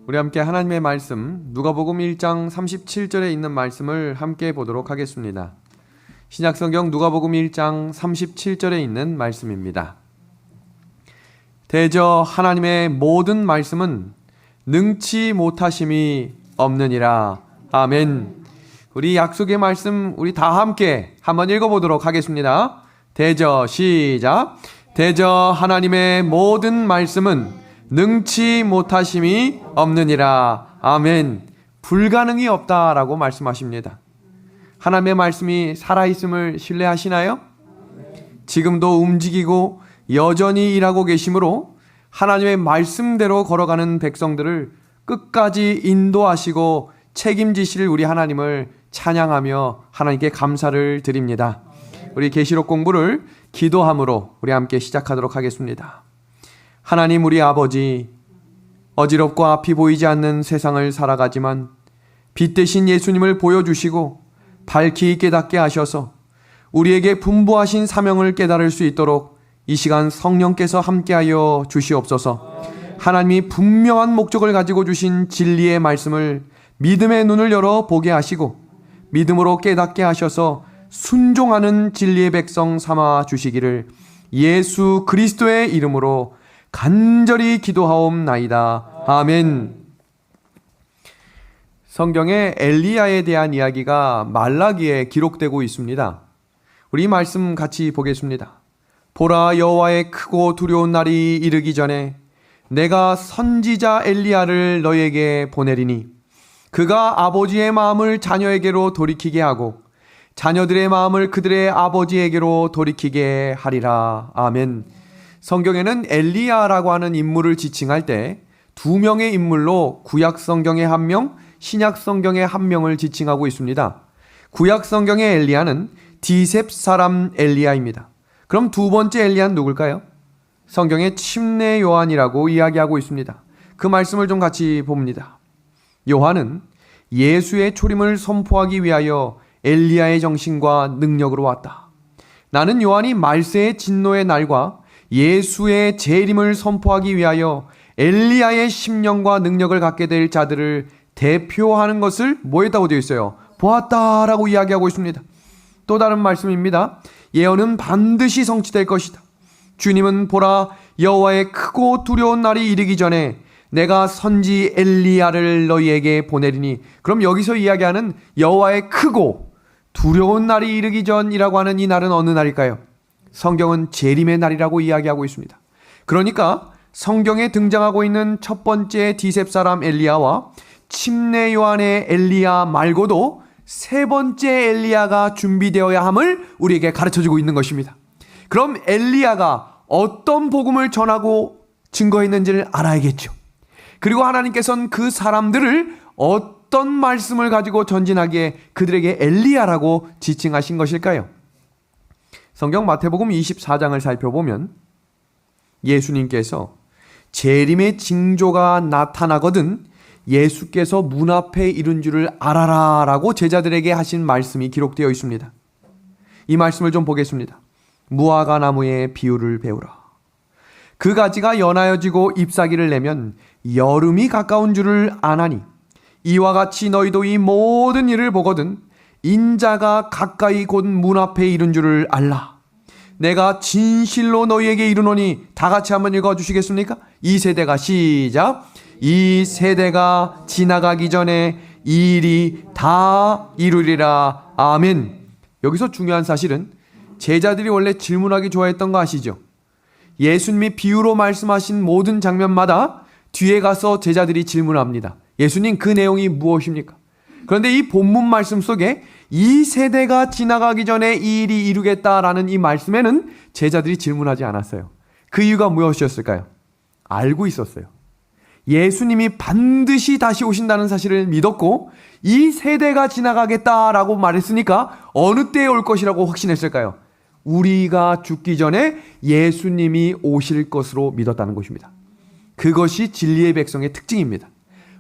우리 함께 하나님의 말씀 누가복음 1장 37절에 있는 말씀을 함께 보도록 하겠습니다. 신약성경 누가복음 1장 37절에 있는 말씀입니다. 대저 하나님의 모든 말씀은 능치 못하심이 없느니라. 아멘. 우리 약속의 말씀 우리 다 함께 한번 읽어보도록 하겠습니다. 대저 시작. 대저 하나님의 모든 말씀은 능치 못하심이 없느니라. 아멘. 불가능이 없다라고 말씀하십니다. 하나님의 말씀이 살아있음을 신뢰하시나요? 지금도 움직이고 여전히 일하고 계시므로 하나님의 말씀대로 걸어가는 백성들을 끝까지 인도하시고 책임지실 우리 하나님을 찬양하며 하나님께 감사를 드립니다. 우리 계시록 공부를 기도함으로 우리 함께 시작하도록 하겠습니다. 하나님 우리 아버지, 어지럽고 앞이 보이지 않는 세상을 살아가지만 빛 대신 예수님을 보여주시고 밝히 깨닫게 하셔서 우리에게 분부하신 사명을 깨달을 수 있도록 이 시간 성령께서 함께하여 주시옵소서. 하나님이 분명한 목적을 가지고 주신 진리의 말씀을 믿음의 눈을 열어 보게 하시고 믿음으로 깨닫게 하셔서 순종하는 진리의 백성 삼아 주시기를 예수 그리스도의 이름으로 간절히 기도하옵나이다. 아멘. 성경에 엘리야에 대한 이야기가 말라기에 기록되고 있습니다. 우리 말씀 같이 보겠습니다. 보라, 여호와의 크고 두려운 날이 이르기 전에 내가 선지자 엘리야를 너에게 보내리니 그가 아버지의 마음을 자녀에게로 돌이키게 하고 자녀들의 마음을 그들의 아버지에게로 돌이키게 하리라. 아멘. 성경에는 엘리야라고 하는 인물을 지칭할 때 두 명의 인물로 구약 성경의 한 명, 신약 성경의 한 명을 지칭하고 있습니다. 구약 성경의 엘리야는 디셉 사람 엘리야입니다. 그럼 두 번째 엘리야는 누굴까요? 성경의 침례 요한이라고 이야기하고 있습니다. 그 말씀을 좀 같이 봅니다. 요한은 예수의 초림을 선포하기 위하여 엘리야의 정신과 능력으로 왔다. 나는 요한이 말세의 진노의 날과 예수의 재림을 선포하기 위하여 엘리야의 심령과 능력을 갖게 될 자들을 대표하는 것을 뭐했다고 되어 있어요? 보았다라고 이야기하고 있습니다. 또 다른 말씀입니다. 예언은 반드시 성취될 것이다. 주님은 보라, 여호와의 크고 두려운 날이 이르기 전에 내가 선지 엘리야를 너희에게 보내리니. 그럼 여기서 이야기하는 여호와의 크고 두려운 날이 이르기 전이라고 하는 이 날은 어느 날일까요? 성경은 재림의 날이라고 이야기하고 있습니다. 그러니까 성경에 등장하고 있는 첫 번째 디셉 사람 엘리야와 침례 요한의 엘리야 말고도 세 번째 엘리야가 준비되어야 함을 우리에게 가르쳐주고 있는 것입니다. 그럼 엘리야가 어떤 복음을 전하고 증거했는지를 알아야겠죠. 그리고 하나님께서는 그 사람들을 어떤 말씀을 가지고 전진하기에 그들에게 엘리야라고 지칭하신 것일까요? 성경 마태복음 24장을 살펴보면 예수님께서 재림의 징조가 나타나거든 예수께서 문 앞에 이른 줄을 알아라 라고 제자들에게 하신 말씀이 기록되어 있습니다. 이 말씀을 좀 보겠습니다. 무화과 나무의 비유를 배우라. 그 가지가 연하여지고 잎사귀를 내면 여름이 가까운 줄을 아나니 이와 같이 너희도 이 모든 일을 보거든 인자가 가까이 곧 문 앞에 이른 줄을 알라. 내가 진실로 너희에게 이르노니. 다 같이 한번 읽어주시겠습니까? 이 세대가 시작. 이 세대가 지나가기 전에 이 일이 다 이루리라. 아멘. 여기서 중요한 사실은 제자들이 원래 질문하기 좋아했던 거 아시죠? 예수님이 비유로 말씀하신 모든 장면마다 뒤에 가서 제자들이 질문합니다. 예수님, 그 내용이 무엇입니까? 그런데 이 본문 말씀 속에 이 세대가 지나가기 전에 이 일이 이루겠다라는 이 말씀에는 제자들이 질문하지 않았어요. 그 이유가 무엇이었을까요? 알고 있었어요. 예수님이 반드시 다시 오신다는 사실을 믿었고 이 세대가 지나가겠다라고 말했으니까 어느 때에 올 것이라고 확신했을까요? 우리가 죽기 전에 예수님이 오실 것으로 믿었다는 것입니다. 그것이 진리의 백성의 특징입니다.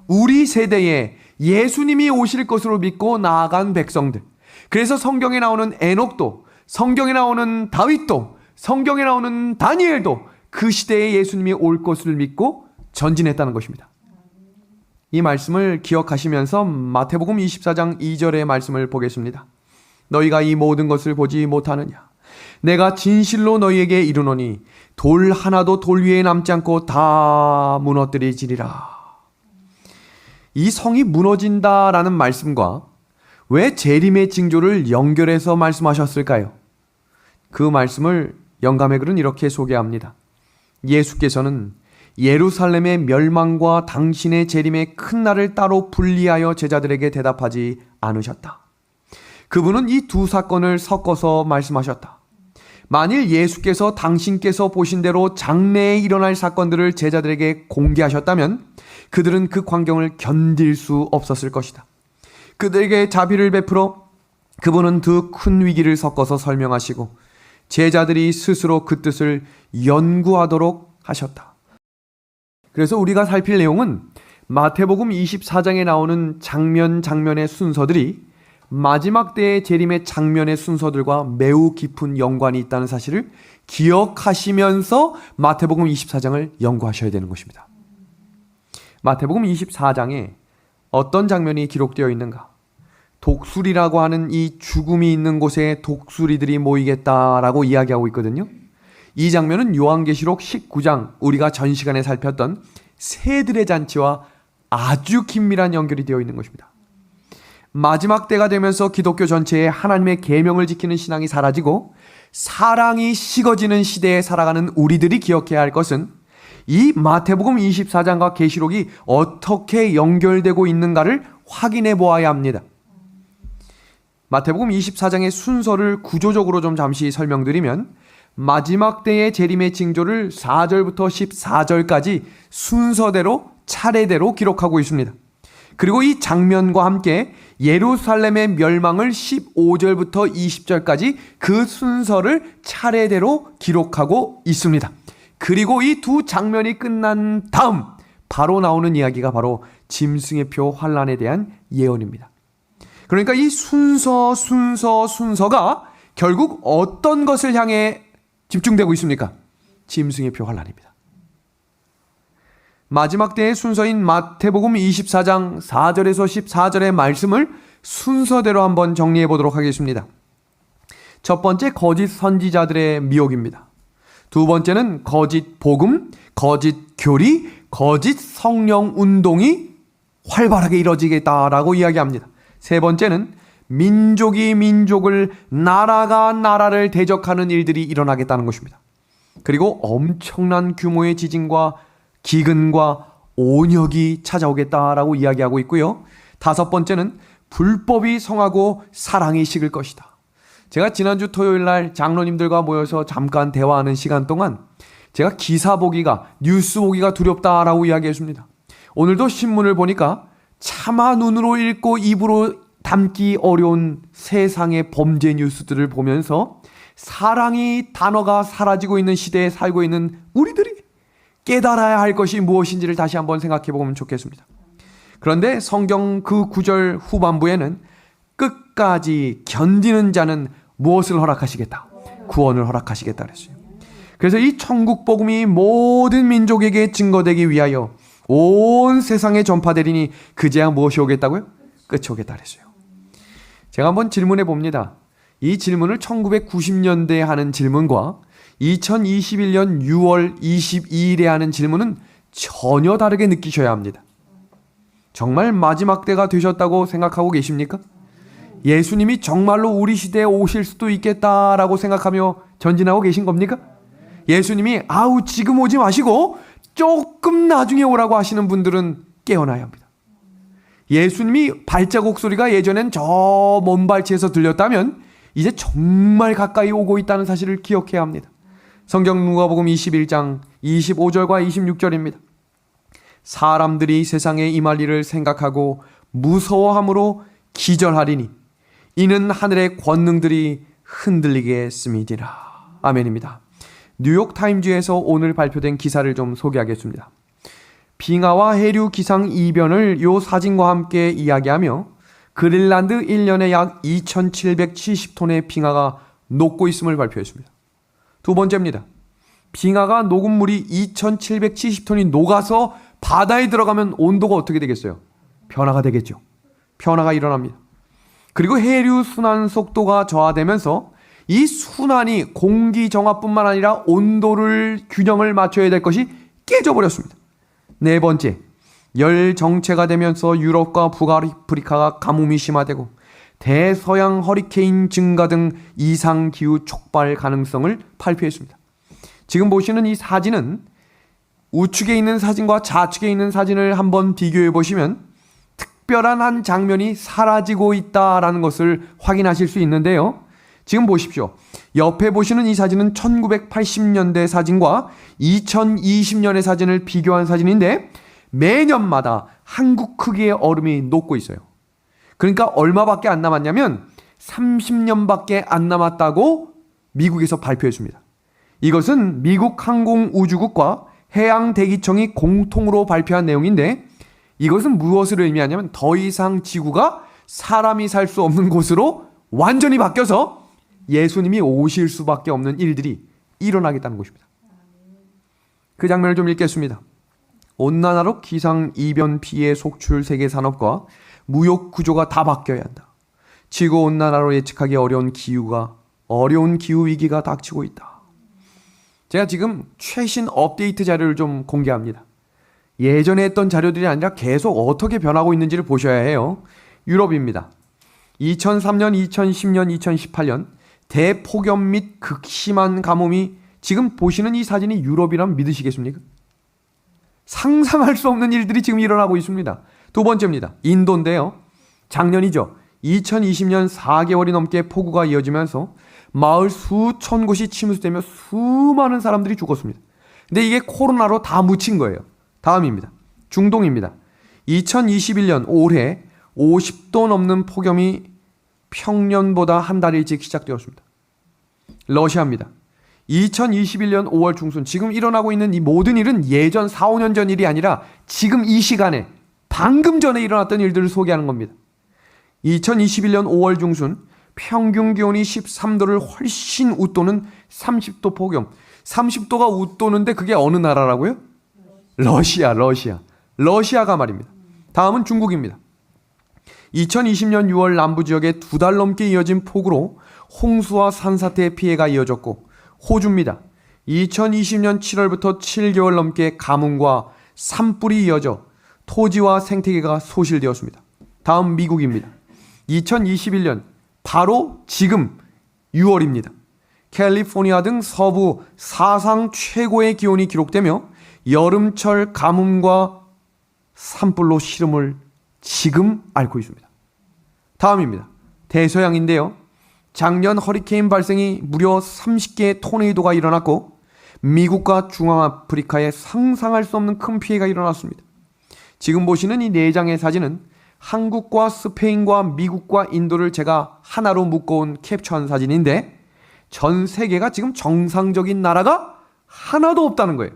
우리 세대에 예수님이 오실 것으로 믿고 나아간 백성들, 그래서 성경에 나오는 에녹도, 성경에 나오는 다윗도, 성경에 나오는 다니엘도 그 시대에 예수님이 올 것을 믿고 전진했다는 것입니다. 이 말씀을 기억하시면서 마태복음 24장 2절의 말씀을 보겠습니다. 너희가 이 모든 것을 보지 못하느냐? 내가 진실로 너희에게 이르노니 돌 하나도 돌 위에 남지 않고 다 무너뜨리지리라. 이 성이 무너진다라는 말씀과 왜 재림의 징조를 연결해서 말씀하셨을까요? 그 말씀을 영감의 글은 이렇게 소개합니다. 예수께서는 예루살렘의 멸망과 당신의 재림의 큰 날을 따로 분리하여 제자들에게 대답하지 않으셨다. 그분은 이 두 사건을 섞어서 말씀하셨다. 만일 예수께서 당신께서 보신 대로 장래에 일어날 사건들을 제자들에게 공개하셨다면 그들은 그 광경을 견딜 수 없었을 것이다. 그들에게 자비를 베풀어 그분은 두 큰 위기를 섞어서 설명하시고 제자들이 스스로 그 뜻을 연구하도록 하셨다. 그래서 우리가 살필 내용은 마태복음 24장에 나오는 장면의 순서들이 마지막 때의 재림의 장면의 순서들과 매우 깊은 연관이 있다는 사실을 기억하시면서 마태복음 24장을 연구하셔야 되는 것입니다. 마태복음 24장에 어떤 장면이 기록되어 있는가? 독수리라고 하는 이 죽음이 있는 곳에 독수리들이 모이겠다라고 이야기하고 있거든요. 이 장면은 요한계시록 19장 우리가 전 시간에 살폈던 새들의 잔치와 아주 긴밀한 연결이 되어 있는 것입니다. 마지막 때가 되면서 기독교 전체에 하나님의 계명을 지키는 신앙이 사라지고 사랑이 식어지는 시대에 살아가는 우리들이 기억해야 할 것은 이 마태복음 24장과 계시록이 어떻게 연결되고 있는가를 확인해 보아야 합니다. 마태복음 24장의 순서를 구조적으로 좀 잠시 설명드리면 마지막 때의 재림의 징조를 4절부터 14절까지 순서대로 차례대로 기록하고 있습니다. 그리고 이 장면과 함께 예루살렘의 멸망을 15절부터 20절까지 그 순서를 차례대로 기록하고 있습니다. 그리고 이 두 장면이 끝난 다음 바로 나오는 이야기가 바로 짐승의 표 환란에 대한 예언입니다. 그러니까 이 순서가 결국 어떤 것을 향해 집중되고 있습니까? 짐승의 표 환란입니다. 마지막 때의 순서인 마태복음 24장 4절에서 14절의 말씀을 순서대로 한번 정리해 보도록 하겠습니다. 첫 번째, 거짓 선지자들의 미혹입니다. 두 번째는 거짓 복음, 거짓 교리, 거짓 성령 운동이 활발하게 이뤄지겠다라고 이야기합니다. 세 번째는 민족이 민족을, 나라가 나라를 대적하는 일들이 일어나겠다는 것입니다. 그리고 엄청난 규모의 지진과 기근과 온역이 찾아오겠다라고 이야기하고 있고요. 다섯 번째는 불법이 성하고 사랑이 식을 것이다. 제가 지난주 토요일 날 장로님들과 모여서 잠깐 대화하는 시간 동안 제가 기사 보기가, 뉴스 보기가 두렵다라고 이야기했습니다. 오늘도 신문을 보니까 차마 눈으로 읽고 입으로 담기 어려운 세상의 범죄 뉴스들을 보면서 사랑이 단어가 사라지고 있는 시대에 살고 있는 우리들이 깨달아야 할 것이 무엇인지를 다시 한번 생각해 보면 좋겠습니다. 그런데 성경 그 9절 후반부에는 끝까지 견디는 자는 무엇을 허락하시겠다? 구원을 허락하시겠다 그랬어요. 그래서 이 천국 복음이 모든 민족에게 증거되기 위하여 온 세상에 전파되리니 그제야 무엇이 오겠다고요? 끝이 오겠다 그랬어요. 제가 한번 질문해 봅니다. 이 질문을 1990년대에 하는 질문과 2021년 6월 22일에 하는 질문은 전혀 다르게 느끼셔야 합니다. 정말 마지막 때가 되셨다고 생각하고 계십니까? 예수님이 정말로 우리 시대에 오실 수도 있겠다라고 생각하며 전진하고 계신 겁니까? 예수님이 지금 오지 마시고 조금 나중에 오라고 하시는 분들은 깨어나야 합니다. 예수님이 발자국 소리가 예전엔 저 먼 발치에서 들렸다면 이제 정말 가까이 오고 있다는 사실을 기억해야 합니다. 성경 누가복음 21장 25절과 26절입니다. 사람들이 세상에 임할 일을 생각하고 무서워함으로 기절하리니 이는 하늘의 권능들이 흔들리겠음이니라. 아멘입니다. 뉴욕타임즈에서 오늘 발표된 기사를 좀 소개하겠습니다. 빙하와 해류 기상 이변을 요 사진과 함께 이야기하며 그린란드 1년에 약 2770톤의 빙하가 녹고 있음을 발표했습니다. 두 번째입니다. 빙하가 녹은 물이 2770톤이 녹아서 바다에 들어가면 온도가 어떻게 되겠어요? 변화가 되겠죠. 변화가 일어납니다. 그리고 해류 순환 속도가 저하되면서 이 순환이 공기 정화뿐만 아니라 온도를 균형을 맞춰야 될 것이 깨져버렸습니다. 네 번째, 열 정체가 되면서 유럽과 북아프리카가 가뭄이 심화되고 대서양 허리케인 증가 등 이상기후 촉발 가능성을 발표했습니다. 지금 보시는 이 사진은 우측에 있는 사진과 좌측에 있는 사진을 한번 비교해 보시면 특별한 한 장면이 사라지고 있다라는 것을 확인하실 수 있는데요. 지금 보십시오. 옆에 보시는 이 사진은 1980년대 사진과 2020년의 사진을 비교한 사진인데 매년마다 한국 크기의 얼음이 녹고 있어요. 그러니까 얼마밖에 안 남았냐면 30년밖에 안 남았다고 미국에서 발표했습니다. 이것은 미국 항공우주국과 해양대기청이 공통으로 발표한 내용인데 이것은 무엇을 의미하냐면 더 이상 지구가 사람이 살 수 없는 곳으로 완전히 바뀌어서 예수님이 오실 수밖에 없는 일들이 일어나겠다는 것입니다. 그 장면을 좀 읽겠습니다. 온난화로 기상이변 피해 속출 세계 산업과 무역 구조가 다 바뀌어야 한다. 지구온난화로 예측하기 어려운 기후 위기가 닥치고 있다. 제가 지금 최신 업데이트 자료를 좀 공개합니다. 예전에 했던 자료들이 아니라 계속 어떻게 변하고 있는지를 보셔야 해요. 유럽입니다. 2003년, 2010년, 2018년 대폭염 및 극심한 가뭄이 지금 보시는 이 사진이 유럽이라면 믿으시겠습니까? 상상할 수 없는 일들이 지금 일어나고 있습니다. 두 번째입니다. 인도인데요. 작년이죠. 2020년 4개월이 넘게 폭우가 이어지면서 마을 수천 곳이 침수되며 수많은 사람들이 죽었습니다. 근데 이게 코로나로 다 묻힌 거예요. 다음입니다. 중동입니다. 2021년 올해 50도 넘는 폭염이 평년보다 한 달 일찍 시작되었습니다. 러시아입니다. 2021년 5월 중순 지금 일어나고 있는 이 모든 일은 예전 4, 5년 전 일이 아니라 지금 이 시간에 방금 전에 일어났던 일들을 소개하는 겁니다. 2021년 5월 중순 평균 기온이 13도를 훨씬 웃도는 30도 폭염. 30도가 웃도는데 그게 어느 나라라고요? 러시아가 말입니다. 다음은 중국입니다. 2020년 6월 남부 지역에 2달 넘게 이어진 폭우로 홍수와 산사태의 피해가 이어졌고 호주입니다. 2020년 7월부터 7개월 넘게 가뭄과 산불이 이어져 토지와 생태계가 소실되었습니다. 다음 미국입니다. 2021년 바로 지금 6월입니다. 캘리포니아 등 서부 사상 최고의 기온이 기록되며 여름철 가뭄과 산불로 시름을 지금 앓고 있습니다. 다음입니다. 대서양인데요. 작년 허리케인 발생이 무려 30개의 토네이도가 일어났고 미국과 중앙아프리카에 상상할 수 없는 큰 피해가 일어났습니다. 지금 보시는 이 4장의 사진은 한국과 스페인과 미국과 인도를 제가 하나로 묶어온 캡처한 사진인데 전 세계가 지금 정상적인 나라가 하나도 없다는 거예요.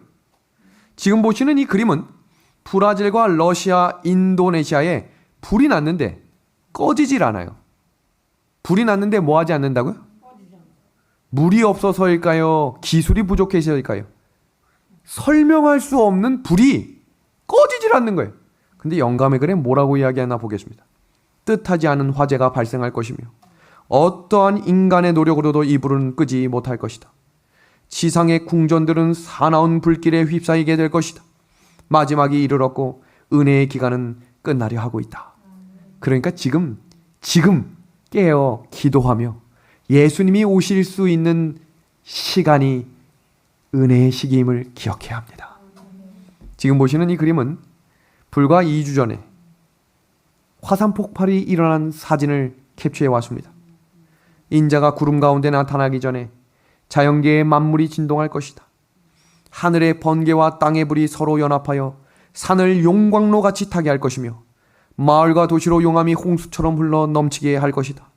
지금 보시는 이 그림은 브라질과 러시아, 인도네시아에 불이 났는데 꺼지질 않아요. 불이 났는데 뭐 하지 않는다고요? 물이 없어서일까요? 기술이 부족해서일까요? 설명할 수 없는 불이 꺼지질 않는 거예요. 근데 영감의 글에 뭐라고 이야기하나 보겠습니다. 뜻하지 않은 화재가 발생할 것이며 어떠한 인간의 노력으로도 이 불은 끄지 못할 것이다. 지상의 궁전들은 사나운 불길에 휩싸이게 될 것이다. 마지막이 이르렀고 은혜의 기간은 끝나려 하고 있다. 그러니까 지금 깨어 기도하며 예수님이 오실 수 있는 시간이 은혜의 시기임을 기억해야 합니다. 지금 보시는 이 그림은 불과 2주 전에 화산 폭발이 일어난 사진을 캡처해 왔습니다. 인자가 구름 가운데 나타나기 전에 자연계의 만물이 진동할 것이다. 하늘의 번개와 땅의 불이 서로 연합하여 산을 용광로 같이 타게 할 것이며 마을과 도시로 용암이 홍수처럼 흘러 넘치게 할 것이다.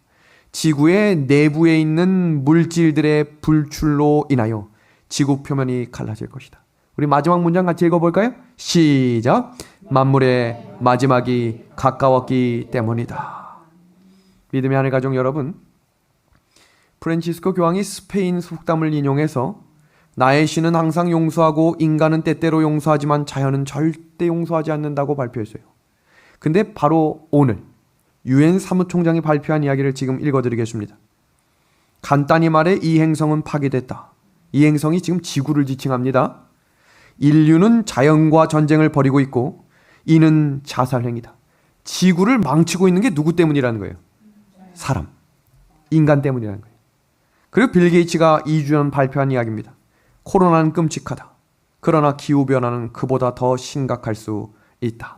지구의 내부에 있는 물질들의 불출로 인하여 지구 표면이 갈라질 것이다. 우리 마지막 문장 같이 읽어볼까요? 시작. 만물의 마지막이 가까웠기 때문이다. 믿음의 하늘 가족 여러분, 프란치스코 교황이 스페인 속담을 인용해서 나의 신은 항상 용서하고 인간은 때때로 용서하지만 자연은 절대 용서하지 않는다고 발표했어요. 근데 바로 오늘 유엔 사무총장이 발표한 이야기를 지금 읽어드리겠습니다. 간단히 말해 이 행성은 파괴됐다. 이 행성이 지금 지구를 지칭합니다. 인류는 자연과 전쟁을 벌이고 있고 이는 자살행위다. 지구를 망치고 있는 게 누구 때문이라는 거예요? 사람, 인간 때문이라는 거예요. 그리고 빌 게이츠가 2주 전 발표한 이야기입니다. 코로나는 끔찍하다. 그러나 기후변화는 그보다 더 심각할 수 있다.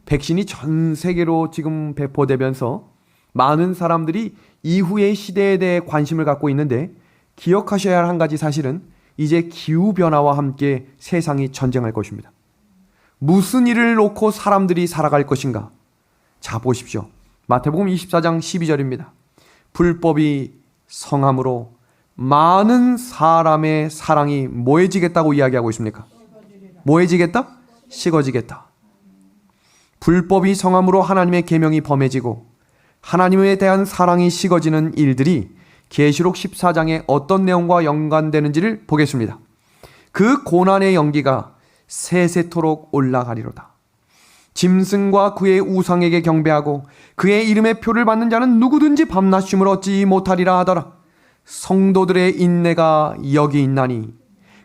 백신이 전 세계로 지금 배포되면서 많은 사람들이 이후의 시대에 대해 관심을 갖고 있는데 기억하셔야 할 한 가지 사실은 이제 기후변화와 함께 세상이 전쟁할 것입니다. 무슨 일을 놓고 사람들이 살아갈 것인가? 자, 보십시오. 마태복음 24장 12절입니다. 불법이 성함으로 많은 사람의 사랑이 뭐해지겠다고 이야기하고 있습니까? 뭐해지겠다? 식어지겠다. 불법이 성함으로 하나님의 계명이 범해지고 하나님에 대한 사랑이 식어지는 일들이 계시록 14장에 어떤 내용과 연관되는지를 보겠습니다. 그 고난의 연기가 세세토록 올라가리로다. 짐승과 그의 우상에게 경배하고 그의 이름의 표를 받는 자는 누구든지 밤낮 쉼을 얻지 못하리라 하더라. 성도들의 인내가 여기 있나니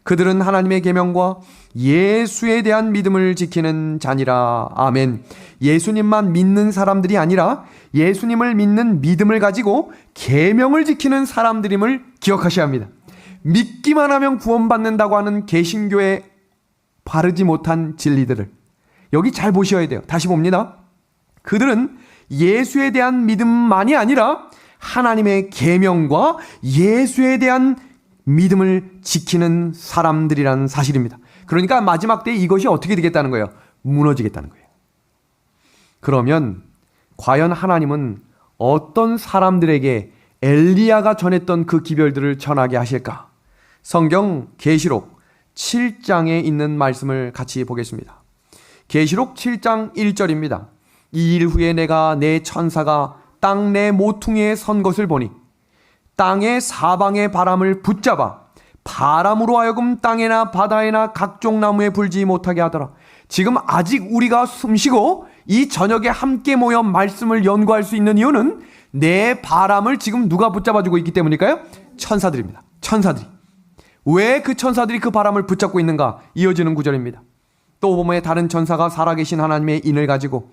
그들은 하나님의 계명과 예수에 대한 믿음을 지키는 자니라. 아멘. 예수님만 믿는 사람들이 아니라 예수님을 믿는 믿음을 가지고 계명을 지키는 사람들임을 기억하셔야 합니다. 믿기만 하면 구원받는다고 하는 개신교의 바르지 못한 진리들을 여기 잘 보셔야 돼요. 다시 봅니다. 그들은 예수에 대한 믿음만이 아니라 하나님의 계명과 예수에 대한 믿음을 지키는 사람들이라는 사실입니다. 그러니까 마지막 때 이것이 어떻게 되겠다는 거예요? 무너지겠다는 거예요. 그러면 과연 하나님은 어떤 사람들에게 엘리야가 전했던 그 기별들을 전하게 하실까? 성경 계시록 7장에 있는 말씀을 같이 보겠습니다. 계시록 7장 1절입니다. 이 일 후에 내가 내 천사가 땅 내 모퉁이에 선 것을 보니 땅의 사방의 바람을 붙잡아 바람으로 하여금 땅에나 바다에나 각종 나무에 불지 못하게 하더라. 지금 아직 우리가 숨쉬고 이 저녁에 함께 모여 말씀을 연구할 수 있는 이유는 내 바람을 지금 누가 붙잡아주고 있기 때문일까요? 천사들입니다. 천사들이. 왜 그 천사들이 그 바람을 붙잡고 있는가? 이어지는 구절입니다. 또 보면 다른 천사가 살아계신 하나님의 인을 가지고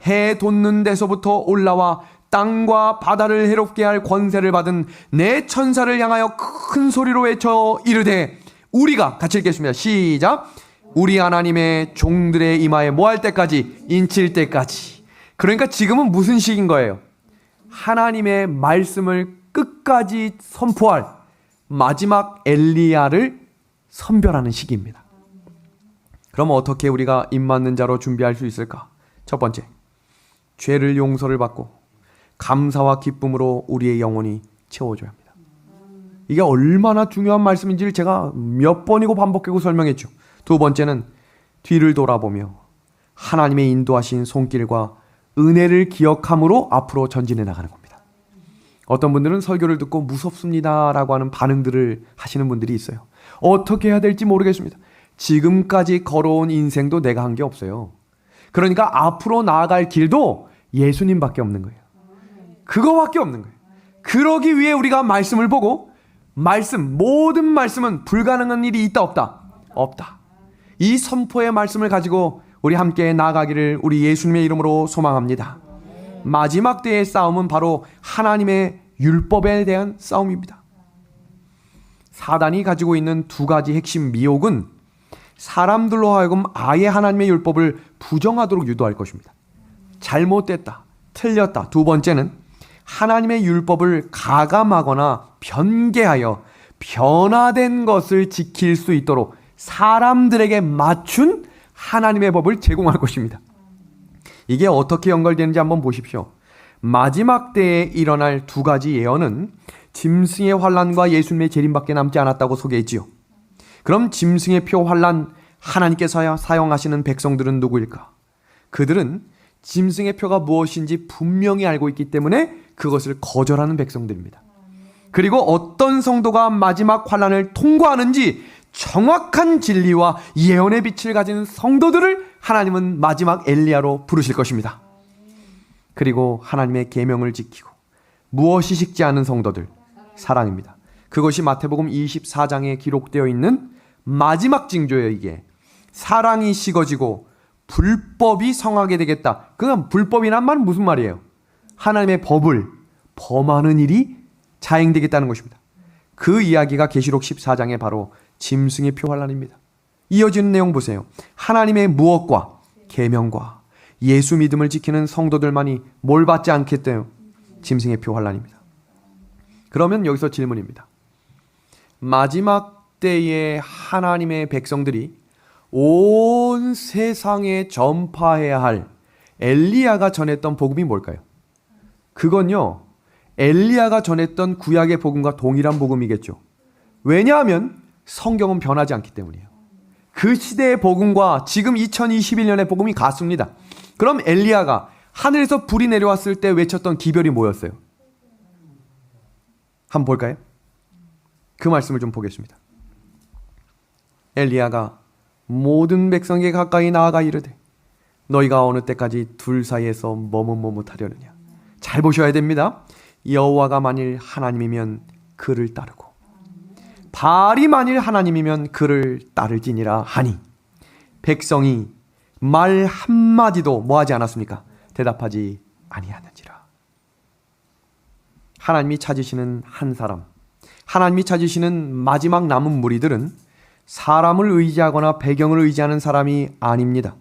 해 돋는 데서부터 올라와 땅과 바다를 해롭게 할 권세를 받은 내 천사를 향하여 큰 소리로 외쳐 이르되 우리가 같이 읽겠습니다. 시작. 우리 하나님의 종들의 이마에 뭐 할 때까지? 인칠 때까지. 그러니까 지금은 무슨 시기인 거예요? 하나님의 말씀을 끝까지 선포할 마지막 엘리야를 선별하는 시기입니다. 그럼 어떻게 우리가 입맞는 자로 준비할 수 있을까? 첫 번째, 죄를 용서를 받고 감사와 기쁨으로 우리의 영혼이 채워줘야 합니다. 이게 얼마나 중요한 말씀인지를 제가 몇 번이고 반복하고 설명했죠. 두 번째는 뒤를 돌아보며 하나님의 인도하신 손길과 은혜를 기억함으로 앞으로 전진해 나가는 겁니다. 어떤 분들은 설교를 듣고 무섭습니다라고 하는 반응들을 하시는 분들이 있어요. 어떻게 해야 될지 모르겠습니다. 지금까지 걸어온 인생도 내가 한 게 없어요. 그러니까 앞으로 나아갈 길도 예수님밖에 없는 거예요. 그거밖에 없는 거예요. 그러기 위해 우리가 말씀을 보고 모든 말씀은 불가능한 일이 있다 없다? 없다. 이 선포의 말씀을 가지고 우리 함께 나아가기를 우리 예수님의 이름으로 소망합니다. 마지막 때의 싸움은 바로 하나님의 율법에 대한 싸움입니다. 사단이 가지고 있는 두 가지 핵심 미혹은 사람들로 하여금 아예 하나님의 율법을 부정하도록 유도할 것입니다. 잘못됐다, 틀렸다. 두 번째는 하나님의 율법을 가감하거나 변개하여 변화된 것을 지킬 수 있도록 사람들에게 맞춘 하나님의 법을 제공할 것입니다. 이게 어떻게 연결되는지 한번 보십시오. 마지막 때에 일어날 두 가지 예언은 짐승의 환난과 예수님의 재림밖에 남지 않았다고 소개했지요. 그럼 짐승의 표 환난, 하나님께서 사용하시는 백성들은 누구일까? 그들은 짐승의 표가 무엇인지 분명히 알고 있기 때문에 그것을 거절하는 백성들입니다. 그리고 어떤 성도가 마지막 환난을 통과하는지 정확한 진리와 예언의 빛을 가진 성도들을 하나님은 마지막 엘리야로 부르실 것입니다. 그리고 하나님의 계명을 지키고 무엇이 식지 않은 성도들, 사랑입니다. 그것이 마태복음 24장에 기록되어 있는 마지막 징조예요. 이게 사랑이 식어지고 불법이 성하게 되겠다. 그건 불법이란 말은 무슨 말이에요? 하나님의 법을 범하는 일이 자행되겠다는 것입니다. 그 이야기가 계시록 14장에 바로 짐승의 표 환란입니다. 이어지는 내용 보세요. 하나님의 무엇과 계명과 예수 믿음을 지키는 성도들만이 뭘 받지 않겠대요? 짐승의 표 환란입니다. 그러면 여기서 질문입니다. 마지막 때에 하나님의 백성들이 온 세상에 전파해야 할 엘리야가 전했던 복음이 뭘까요? 그건요, 엘리야가 전했던 구약의 복음과 동일한 복음이겠죠. 왜냐하면 성경은 변하지 않기 때문이에요. 그 시대의 복음과 지금 2021년의 복음이 같습니다. 그럼 엘리야가 하늘에서 불이 내려왔을 때 외쳤던 기별이 뭐였어요? 한번 볼까요? 그 말씀을 좀 보겠습니다. 엘리야가 모든 백성에게 가까이 나아가 이르되 너희가 어느 때까지 둘 사이에서 머뭇머뭇하려느냐. 잘 보셔야 됩니다. 여호와가 만일 하나님이면 그를 따르고 바알이 만일 하나님이면 그를 따를지니라 하니 백성이 말 한마디도 뭐하지 않았습니까? 대답하지 아니하는지라. 하나님이 찾으시는 한 사람, 하나님이 찾으시는 마지막 남은 무리들은 사람을 의지하거나 배경을 의지하는 사람이 아닙니다.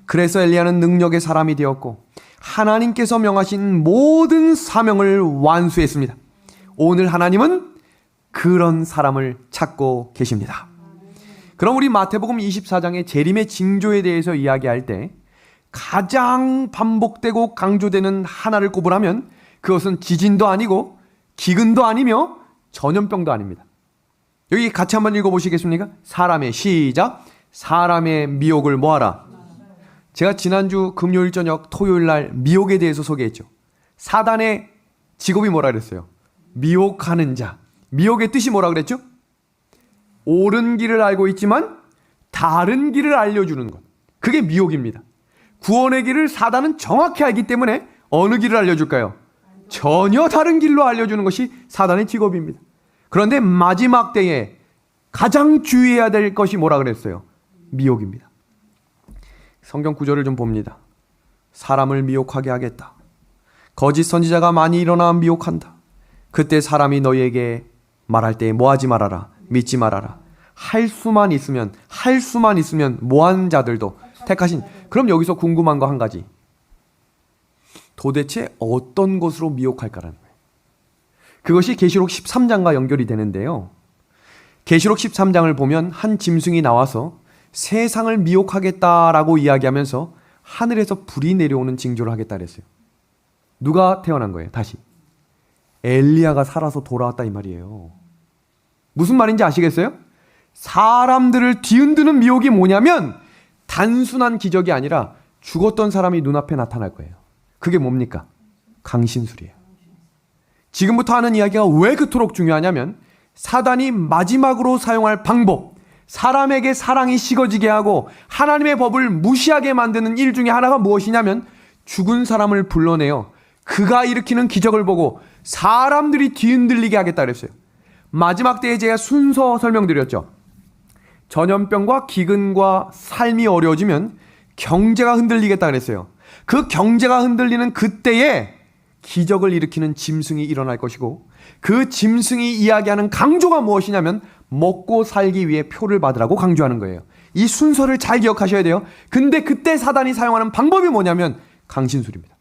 그래서 엘리야는 능력의 사람이 되었고 하나님께서 명하신 모든 사명을 완수했습니다. 오늘 하나님은 그런 사람을 찾고 계십니다. 그럼 우리 마태복음 24장의 재림의 징조에 대해서 이야기할 때 가장 반복되고 강조되는 하나를 꼽으라면 그것은 지진도 아니고 기근도 아니며 전염병도 아닙니다. 여기 같이 한번 읽어보시겠습니까? 사람의 시작. 사람의 미혹을 뭐하라? 제가 지난주 금요일 저녁 토요일 날 미혹에 대해서 소개했죠. 사단의 직업이 뭐라 그랬어요? 미혹하는 자. 미혹의 뜻이 뭐라 그랬죠? 옳은 길을 알고 있지만 다른 길을 알려주는 것. 그게 미혹입니다. 구원의 길을 사단은 정확히 알기 때문에 어느 길을 알려줄까요? 전혀 다른 길로 알려주는 것이 사단의 직업입니다. 그런데 마지막 때에 가장 주의해야 될 것이 뭐라 그랬어요? 미혹입니다. 성경 구절을 좀 봅니다. 사람을 미혹하게 하겠다. 거짓 선지자가 많이 일어나 미혹한다. 그때 사람이 너희에게 말할 때 뭐하지 말아라. 믿지 말아라. 할 수만 있으면 뭐한 자들도 택하신. 그럼 여기서 궁금한 거 한 가지. 도대체 어떤 것으로 미혹할까라는 거예요. 그것이 계시록 13장과 연결이 되는데요. 계시록 13장을 보면 한 짐승이 나와서 세상을 미혹하겠다라고 이야기하면서 하늘에서 불이 내려오는 징조를 하겠다 그랬어요. 누가 태어난 거예요? 다시. 엘리야가 살아서 돌아왔다 이 말이에요. 무슨 말인지 아시겠어요? 사람들을 뒤흔드는 미혹이 뭐냐면 단순한 기적이 아니라 죽었던 사람이 눈앞에 나타날 거예요. 그게 뭡니까? 강신술이에요. 지금부터 하는 이야기가 왜 그토록 중요하냐면 사단이 마지막으로 사용할 방법, 사람에게 사랑이 식어지게 하고 하나님의 법을 무시하게 만드는 일 중에 하나가 무엇이냐면 죽은 사람을 불러내어 그가 일으키는 기적을 보고 사람들이 뒤흔들리게 하겠다 그랬어요. 마지막 때에 제가 순서 설명드렸죠. 전염병과 기근과 삶이 어려워지면 경제가 흔들리겠다 그랬어요. 그 경제가 흔들리는 그때에 기적을 일으키는 짐승이 일어날 것이고 그 짐승이 이야기하는 강조가 무엇이냐면 먹고 살기 위해 표를 받으라고 강조하는 거예요. 이 순서를 잘 기억하셔야 돼요. 근데 그때 사단이 사용하는 방법이 뭐냐면 강신술입니다.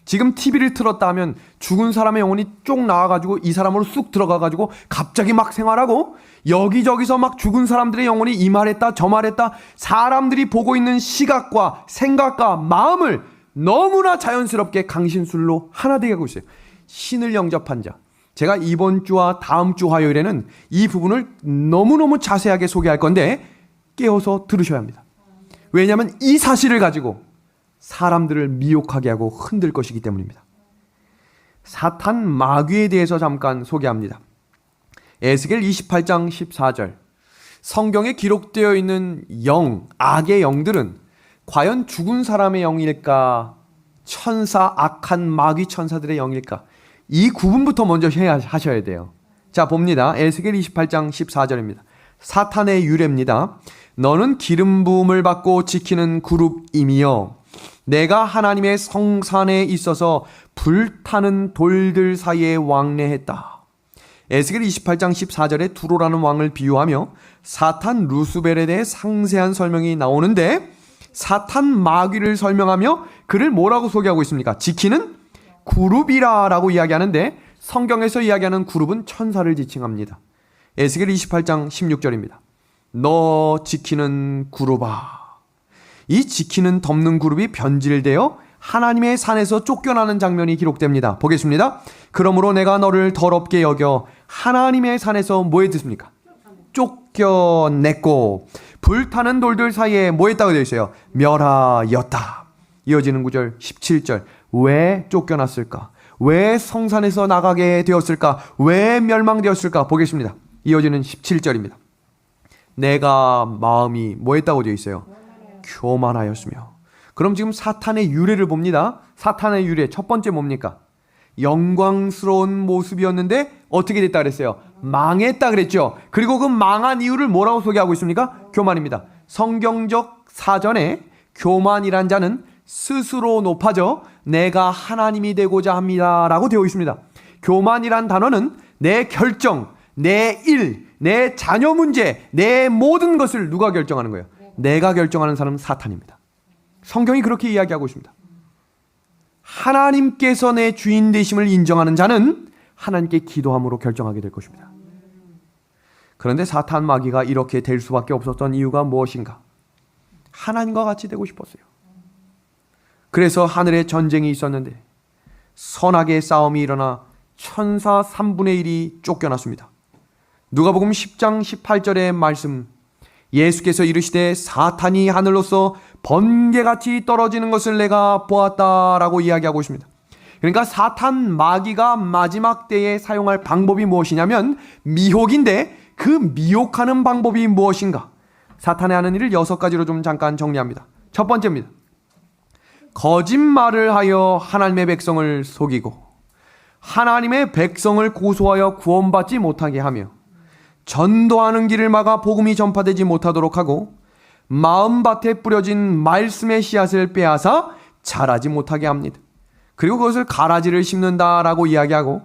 지금 TV를 틀었다 하면 죽은 사람의 영혼이 쭉 나와가지고 이 사람으로 쑥 들어가가지고 갑자기 막 생활하고 여기저기서 막 죽은 사람들의 영혼이 이 말했다 저 말했다 사람들이 보고 있는 시각과 생각과 마음을 너무나 자연스럽게 강신술로 하나 되게 하고 있어요. 신을 영접한 자. 제가 이번 주와 다음 주 화요일에는 이 부분을 너무너무 자세하게 소개할 건데 깨어서 들으셔야 합니다. 왜냐하면 이 사실을 가지고 사람들을 미혹하게 하고 흔들 것이기 때문입니다. 사탄 마귀에 대해서 잠깐 소개합니다. 에스겔 28장 14절. 성경에 기록되어 있는 악의 영들은 과연 죽은 사람의 영일까? 천사, 악한 마귀 천사들의 영일까? 이 구분부터 먼저 하셔야 돼요. 자, 봅니다. 에스겔 28장 14절입니다. 사탄의 유래입니다. 너는 기름 부음을 받고 지키는 그룹이며 내가 하나님의 성산에 있어서 불타는 돌들 사이에 왕래했다. 에스겔 28장 14절에 두로라는 왕을 비유하며 사탄 루스벨에 대해 상세한 설명이 나오는데 사탄 마귀를 설명하며 그를 뭐라고 소개하고 있습니까? 지키는 그룹이라고 이야기하는데 성경에서 이야기하는 그룹은 천사를 지칭합니다. 에스겔 28장 16절입니다. 너 지키는 그룹아. 이 지키는 덮는 그룹이 변질되어 하나님의 산에서 쫓겨나는 장면이 기록됩니다. 보겠습니다. 그러므로 내가 너를 더럽게 여겨 하나님의 산에서 뭐 했습니까? 쫓겨냈고 불타는 돌들 사이에 뭐 했다고 되어 있어요? 멸하였다. 이어지는 구절 17절. 왜 쫓겨났을까? 왜 성산에서 나가게 되었을까? 왜 멸망되었을까? 보겠습니다. 이어지는 17절입니다. 내가 마음이 뭐 했다고 되어 있어요? 교만하였으며. 그럼 지금 사탄의 유래를 봅니다. 사탄의 유래 첫 번째 뭡니까? 영광스러운 모습이었는데 어떻게 됐다 그랬어요? 망했다 그랬죠. 그리고 그 망한 이유를 뭐라고 소개하고 있습니까? 교만입니다. 성경적 사전에 교만이란 자는 스스로 높아져 내가 하나님이 되고자 합니다 라고 되어 있습니다. 교만이란 단어는 내 결정, 내 일, 내 자녀 문제, 내 모든 것을 누가 결정하는 거예요? 내가 결정하는 사람은 사탄입니다. 성경이 그렇게 이야기하고 있습니다. 하나님께서 내 주인 되심을 인정하는 자는 하나님께 기도함으로 결정하게 될 것입니다. 그런데 사탄 마귀가 이렇게 될 수밖에 없었던 이유가 무엇인가? 하나님과 같이 되고 싶었어요. 그래서 하늘에 전쟁이 있었는데 선악의 싸움이 일어나 천사 3분의 1이 쫓겨났습니다. 누가복음 10장 18절의 말씀, 예수께서 이르시되 사탄이 하늘로서 번개같이 떨어지는 것을 내가 보았다라고 이야기하고 있습니다. 그러니까 사탄 마귀가 마지막 때에 사용할 방법이 무엇이냐면 미혹인데 그 미혹하는 방법이 무엇인가? 사탄이 하는 일을 6가지로 좀 잠깐 정리합니다. 첫 번째입니다. 거짓말을 하여 하나님의 백성을 속이고 하나님의 백성을 고소하여 구원받지 못하게 하며 전도하는 길을 막아 복음이 전파되지 못하도록 하고 마음밭에 뿌려진 말씀의 씨앗을 빼앗아 자라지 못하게 합니다. 그리고 그것을 가라지를 심는다라고 이야기하고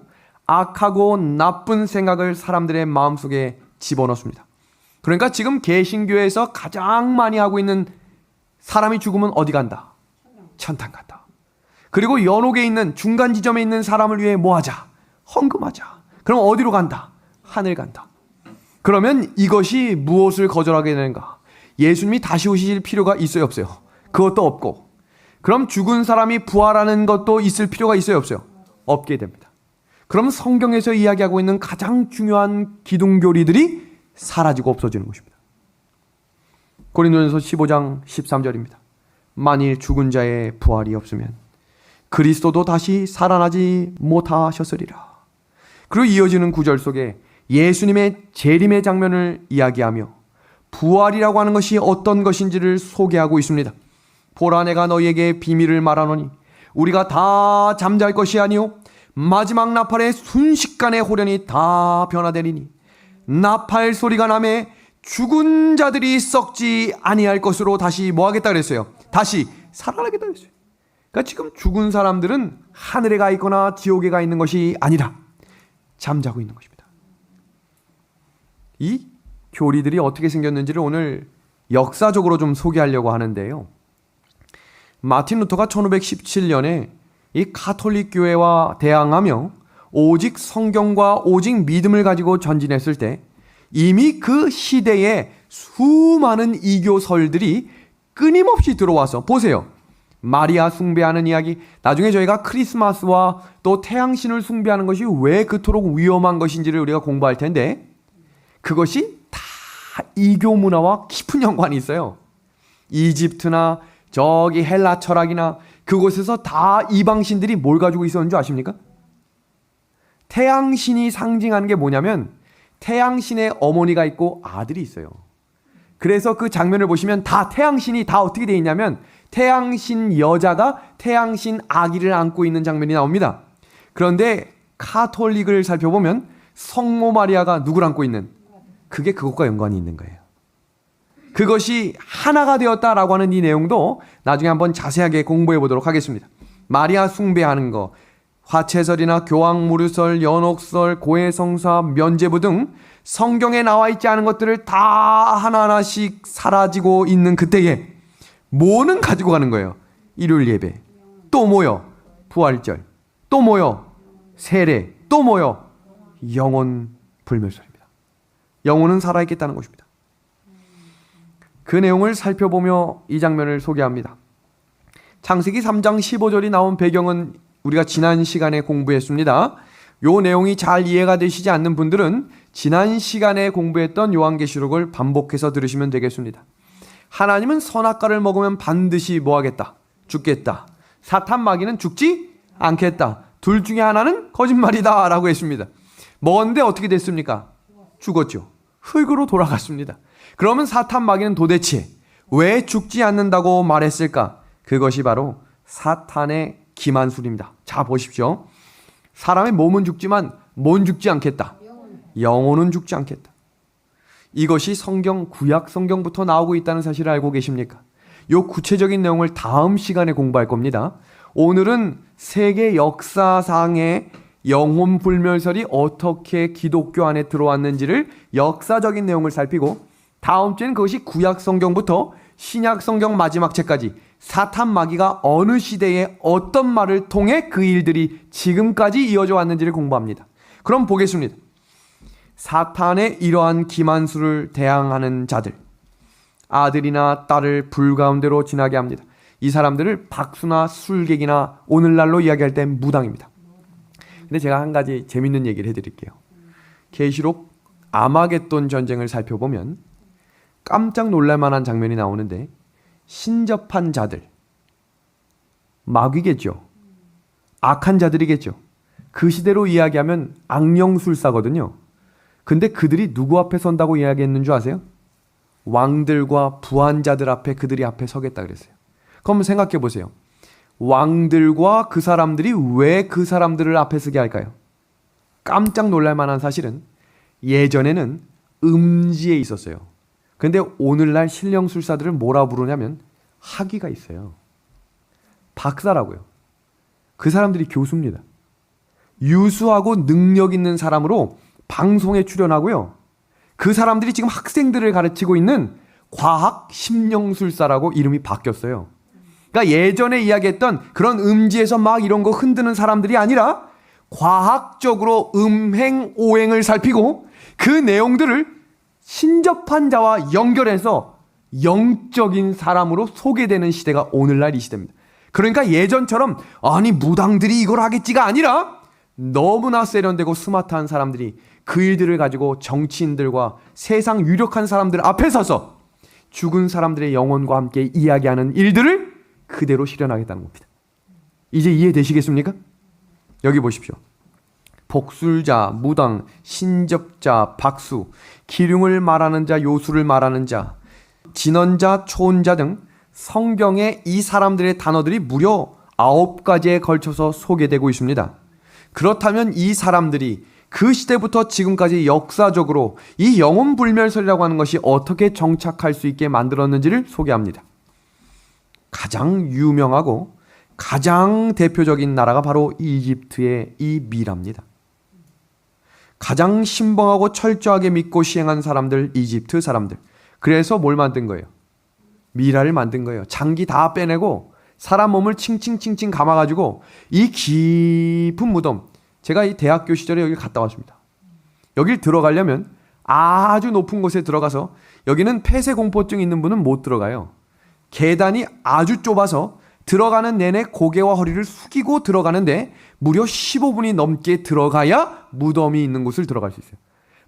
악하고 나쁜 생각을 사람들의 마음속에 집어넣습니다. 그러니까 지금 개신교에서 가장 많이 하고 있는 사람이 죽으면 어디 간다? 천당 간다. 그리고 연옥에 있는 중간 지점에 있는 사람을 위해 뭐 하자? 헌금하자. 그럼 어디로 간다? 하늘 간다. 그러면 이것이 무엇을 거절하게 되는가? 예수님이 다시 오실 필요가 있어요, 없어요? 그것도 없고. 그럼 죽은 사람이 부활하는 것도 있을 필요가 있어요, 없어요? 없게 됩니다. 그럼 성경에서 이야기하고 있는 가장 중요한 기둥교리들이 사라지고 없어지는 것입니다. 고린도전서 15장 13절입니다. 만일 죽은 자의 부활이 없으면 그리스도도 다시 살아나지 못하셨으리라. 그리고 이어지는 구절 속에 예수님의 재림의 장면을 이야기하며 부활이라고 하는 것이 어떤 것인지를 소개하고 있습니다. 보라 내가 너희에게 비밀을 말하노니 우리가 다 잠잘 것이 아니요 마지막 나팔에 순식간에 호련히 다 변화되리니 나팔 소리가 나매 죽은 자들이 썩지 아니할 것으로 다시 뭐 하겠다 그랬어요? 다시 살아나겠다 그랬어요. 그러니까 지금 죽은 사람들은 하늘에 가 있거나 지옥에 가 있는 것이 아니라 잠자고 있는 것입니다. 이 교리들이 어떻게 생겼는지를 오늘 역사적으로 좀 소개하려고 하는데요. 마틴 루터가 1517년에 이 가톨릭 교회와 대항하며 오직 성경과 오직 믿음을 가지고 전진했을 때 이미 그 시대에 수많은 이교설들이 끊임없이 들어와서 보세요. 마리아 숭배하는 이야기, 나중에 저희가 크리스마스와 또 태양신을 숭배하는 것이 왜 그토록 위험한 것인지를 우리가 공부할 텐데 그것이 다 이교 문화와 깊은 연관이 있어요. 이집트나 저기 헬라 철학이나 그곳에서 다 이방신들이 뭘 가지고 있었는 줄 아십니까? 태양신이 상징하는 게 뭐냐면 태양신의 어머니가 있고 아들이 있어요. 그래서 그 장면을 보시면 다 태양신이 다 어떻게 되어 있냐면 태양신 여자가 태양신 아기를 안고 있는 장면이 나옵니다. 그런데 카톨릭을 살펴보면 성모 마리아가 누구를 안고 있는, 그게 그것과 연관이 있는 거예요. 그것이 하나가 되었다라고 하는 이 내용도 나중에 한번 자세하게 공부해 보도록 하겠습니다. 마리아 숭배하는 거, 화채설이나 교황무르설, 연옥설, 고해성사, 면죄부 등 성경에 나와 있지 않은 것들을 다 하나하나씩 사라지고 있는 그때에 뭐는 가지고 가는 거예요? 일요일 예배, 또 뭐요? 부활절, 또 뭐요? 세례, 또 뭐요? 영혼 불멸설입니다. 영혼은 살아있겠다는 것입니다. 그 내용을 살펴보며 이 장면을 소개합니다. 창세기 3장 15절이 나온 배경은 우리가 지난 시간에 공부했습니다. 요 내용이 잘 이해가 되시지 않는 분들은 지난 시간에 공부했던 요한계시록을 반복해서 들으시면 되겠습니다. 하나님은 선악과를 먹으면 반드시 뭐하겠다? 죽겠다. 사탄 마귀는 죽지 않겠다. 둘 중에 하나는 거짓말이다 라고 했습니다. 먹었는데 어떻게 됐습니까? 죽었죠. 흙으로 돌아갔습니다. 그러면 사탄 마귀는 도대체 왜 죽지 않는다고 말했을까? 그것이 바로 사탄의 기만술입니다. 자, 보십시오. 사람의 몸은 죽지만 뭔 죽지 않겠다. 영혼은 죽지 않겠다. 이것이 성경, 구약 성경부터 나오고 있다는 사실을 알고 계십니까? 이 구체적인 내용을 다음 시간에 공부할 겁니다. 오늘은 세계 역사상의 영혼 불멸설이 어떻게 기독교 안에 들어왔는지를 역사적인 내용을 살피고, 다음 주에는 그것이 구약 성경부터 신약 성경 마지막 책까지 사탄 마귀가 어느 시대에 어떤 말을 통해 그 일들이 지금까지 이어져 왔는지를 공부합니다. 그럼 보겠습니다. 사탄의 이러한 기만술을 대항하는 자들, 아들이나 딸을 불 가운데로 지나게 합니다. 이 사람들을 박수나 술객이나 오늘날로 이야기할 땐 무당입니다. 근데 제가 한 가지 재밌는 얘기를 해드릴게요. 계시록 아마겟돈 전쟁을 살펴보면 깜짝 놀랄 만한 장면이 나오는데, 신접한 자들, 마귀겠죠. 악한 자들이겠죠. 그 시대로 이야기하면 악령술사거든요. 근데 그들이 누구 앞에 선다고 이야기했는 줄 아세요? 왕들과 부한자들 앞에 그들이 앞에 서겠다 그랬어요. 그럼 생각해 보세요. 왕들과 그 사람들이 왜 그 사람들을 앞에 서게 할까요? 깜짝 놀랄 만한 사실은 예전에는 음지에 있었어요. 근데 오늘날 신령술사들을 뭐라 부르냐면 학위가 있어요. 박사라고요. 그 사람들이 교수입니다. 유수하고 능력 있는 사람으로 방송에 출연하고요. 그 사람들이 지금 학생들을 가르치고 있는 과학 심령술사라고 이름이 바뀌었어요. 그러니까 예전에 이야기했던 그런 음지에서 막 이런 거 흔드는 사람들이 아니라 과학적으로 음행, 오행을 살피고 그 내용들을 신접한 자와 연결해서 영적인 사람으로 소개되는 시대가 오늘날 이 시대입니다. 그러니까 예전처럼 아니 무당들이 이걸 하겠지가 아니라 너무나 세련되고 스마트한 사람들이 그 일들을 가지고 정치인들과 세상 유력한 사람들 앞에 서서 죽은 사람들의 영혼과 함께 이야기하는 일들을 그대로 실현하겠다는 겁니다. 이제 이해되시겠습니까? 여기 보십시오. 복술자, 무당, 신접자, 박수, 기륭을 말하는 자, 요술을 말하는 자, 진언자, 초혼자 등 성경에 이 사람들의 단어들이 무려 9가지에 걸쳐서 소개되고 있습니다. 그렇다면 이 사람들이 그 시대부터 지금까지 역사적으로 이 영혼불멸설이라고 하는 것이 어떻게 정착할 수 있게 만들었는지를 소개합니다. 가장 유명하고 가장 대표적인 나라가 바로 이집트의 이 미라입니다. 가장 신봉하고 철저하게 믿고 시행한 사람들, 이집트 사람들. 그래서 뭘 만든 거예요? 미라를 만든 거예요. 장기 다 빼내고 사람 몸을 칭칭칭칭 감아가지고 이 깊은 무덤, 제가 이 대학교 시절에 여기 갔다 왔습니다. 여길 들어가려면 아주 높은 곳에 들어가서, 여기는 폐쇄공포증 있는 분은 못 들어가요. 계단이 아주 좁아서 들어가는 내내 고개와 허리를 숙이고 들어가는데 무려 15분이 넘게 들어가야 무덤이 있는 곳을 들어갈 수 있어요.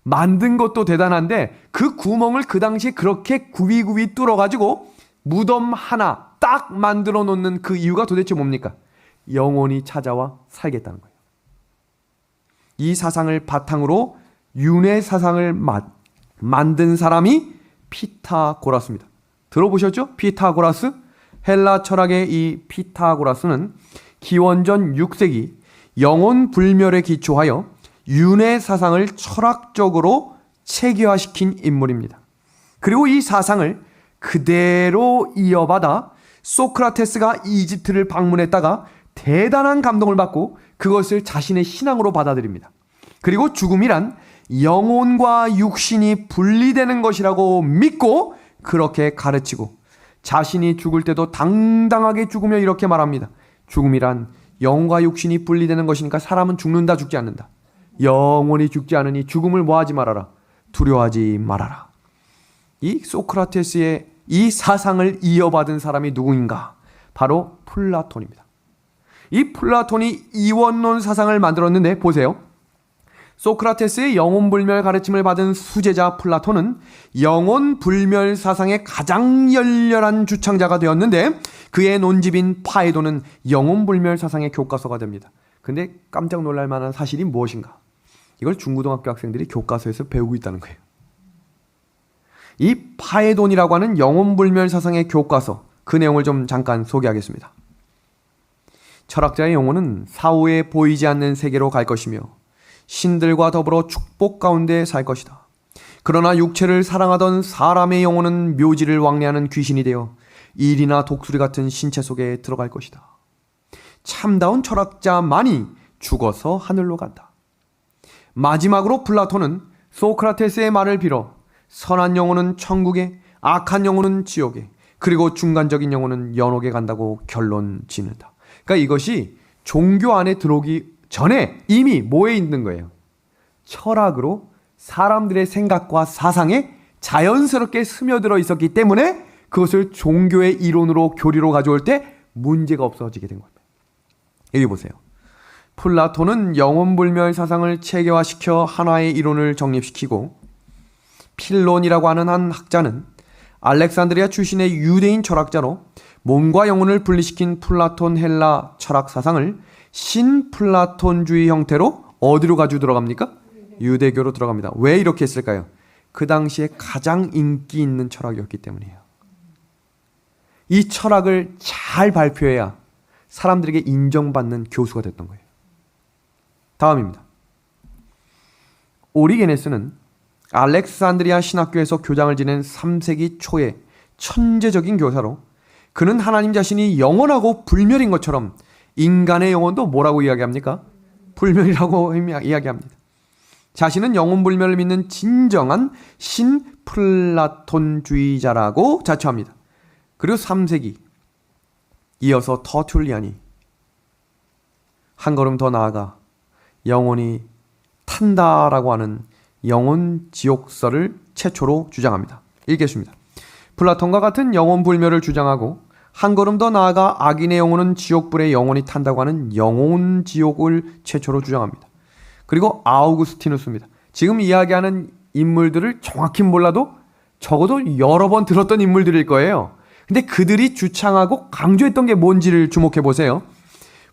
만든 것도 대단한데 그 구멍을 그 당시에 그렇게 굽이굽이 뚫어가지고 무덤 하나, 딱 만들어 놓는 그 이유가 도대체 뭡니까? 영혼이 찾아와 살겠다는 거예요. 이 사상을 바탕으로 윤회 사상을 만든 사람이 피타고라스입니다. 들어보셨죠? 피타고라스? 헬라 철학의 이 피타고라스는 기원전 6세기 영혼 불멸에 기초하여 윤회 사상을 철학적으로 체계화시킨 인물입니다. 그리고 이 사상을 그대로 이어받아 소크라테스가 이집트를 방문했다가 대단한 감동을 받고 그것을 자신의 신앙으로 받아들입니다. 그리고 죽음이란 영혼과 육신이 분리되는 것이라고 믿고 그렇게 가르치고 자신이 죽을 때도 당당하게 죽으며 이렇게 말합니다. 죽음이란 영혼과 육신이 분리되는 것이니까 사람은 죽는다 죽지 않는다. 영혼이 죽지 않으니 죽음을 뭐하지 말아라. 두려워하지 말아라. 이 소크라테스의 이 사상을 이어받은 사람이 누구인가? 바로 플라톤입니다. 이 플라톤이 이원론 사상을 만들었는데 보세요. 소크라테스의 영혼불멸 가르침을 받은 수제자 플라톤은 영혼불멸 사상의 가장 열렬한 주창자가 되었는데 그의 논집인 파에도는 영혼불멸 사상의 교과서가 됩니다. 근데 깜짝 놀랄 만한 사실이 무엇인가? 이걸 중고등학교 학생들이 교과서에서 배우고 있다는 거예요. 이 파에돈이라고 하는 영혼불멸 사상의 교과서, 그 내용을 좀 잠깐 소개하겠습니다. 철학자의 영혼은 사후에 보이지 않는 세계로 갈 것이며 신들과 더불어 축복 가운데 살 것이다. 그러나 육체를 사랑하던 사람의 영혼은 묘지를 왕래하는 귀신이 되어 일이나 독수리 같은 신체 속에 들어갈 것이다. 참다운 철학자만이 죽어서 하늘로 간다. 마지막으로 플라톤은 소크라테스의 말을 빌어 선한 영혼은 천국에, 악한 영혼은 지옥에, 그리고 중간적인 영혼은 연옥에 간다고 결론 짓는다. 그러니까 이것이 종교 안에 들어오기 전에 이미 뭐에 있는 거예요? 철학으로 사람들의 생각과 사상에 자연스럽게 스며들어 있었기 때문에 그것을 종교의 이론으로 교리로 가져올 때 문제가 없어지게 된 겁니다. 여기 보세요. 플라톤은 영혼불멸 사상을 체계화시켜 하나의 이론을 정립시키고 필론이라고 하는 한 학자는 알렉산드리아 출신의 유대인 철학자로 몸과 영혼을 분리시킨 플라톤 헬라 철학 사상을 신플라톤주의 형태로 어디로 가지고 들어갑니까? 유대교로 들어갑니다. 왜 이렇게 했을까요? 그 당시에 가장 인기 있는 철학이었기 때문이에요. 이 철학을 잘 발표해야 사람들에게 인정받는 교수가 됐던 거예요. 다음입니다. 오리게네스는 알렉산드리아 신학교에서 교장을 지낸 3세기 초의 천재적인 교사로 그는 하나님 자신이 영원하고 불멸인 것처럼 인간의 영혼도 뭐라고 이야기합니까? 불멸이라고 이야기합니다. 자신은 영혼불멸을 믿는 진정한 신플라톤주의자라고 자처합니다. 그리고 3세기 이어서 터툴리안이 한 걸음 더 나아가 영혼이 탄다라고 하는 영혼지옥설을 최초로 주장합니다. 읽겠습니다. 플라톤과 같은 영혼불멸을 주장하고 한 걸음 더 나아가 악인의 영혼은 지옥불에 영혼이 탄다고 하는 영혼지옥을 최초로 주장합니다. 그리고 아우구스티누스입니다. 지금 이야기하는 인물들을 정확히 몰라도 적어도 여러 번 들었던 인물들일 거예요. 근데 그들이 주창하고 강조했던 게 뭔지를 주목해 보세요.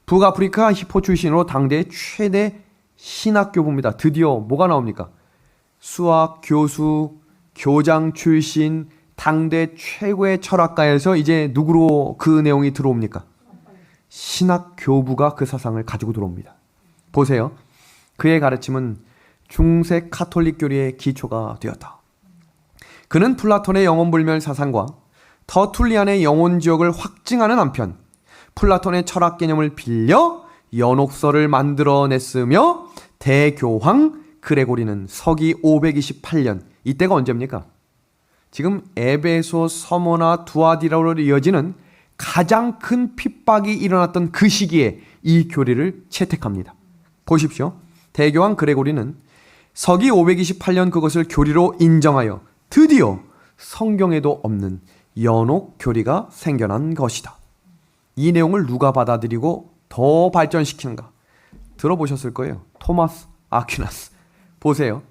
북아프리카 히포 출신으로 당대의 최대 신학교부입니다. 드디어 뭐가 나옵니까? 수학 교수, 교장 출신, 당대 최고의 철학가에서 이제 누구로 그 내용이 들어옵니까? 신학교부가 그 사상을 가지고 들어옵니다. 보세요. 그의 가르침은 중세 카톨릭 교리의 기초가 되었다. 그는 플라톤의 영혼불멸 사상과 터툴리안의 영혼지옥을 확증하는 한편 플라톤의 철학 개념을 빌려 연옥설을 만들어냈으며 대교황 그레고리는 서기 528년, 이때가 언제입니까? 지금 에베소, 서모나 두아디라로 이어지는 가장 큰 핍박이 일어났던 그 시기에 이 교리를 채택합니다. 보십시오. 대교황 그레고리는 서기 528년 그것을 교리로 인정하여 드디어 성경에도 없는 연옥 교리가 생겨난 것이다. 이 내용을 누가 받아들이고 더 발전시키는가? 들어보셨을 거예요. 토마스 아퀴나스. 보세요.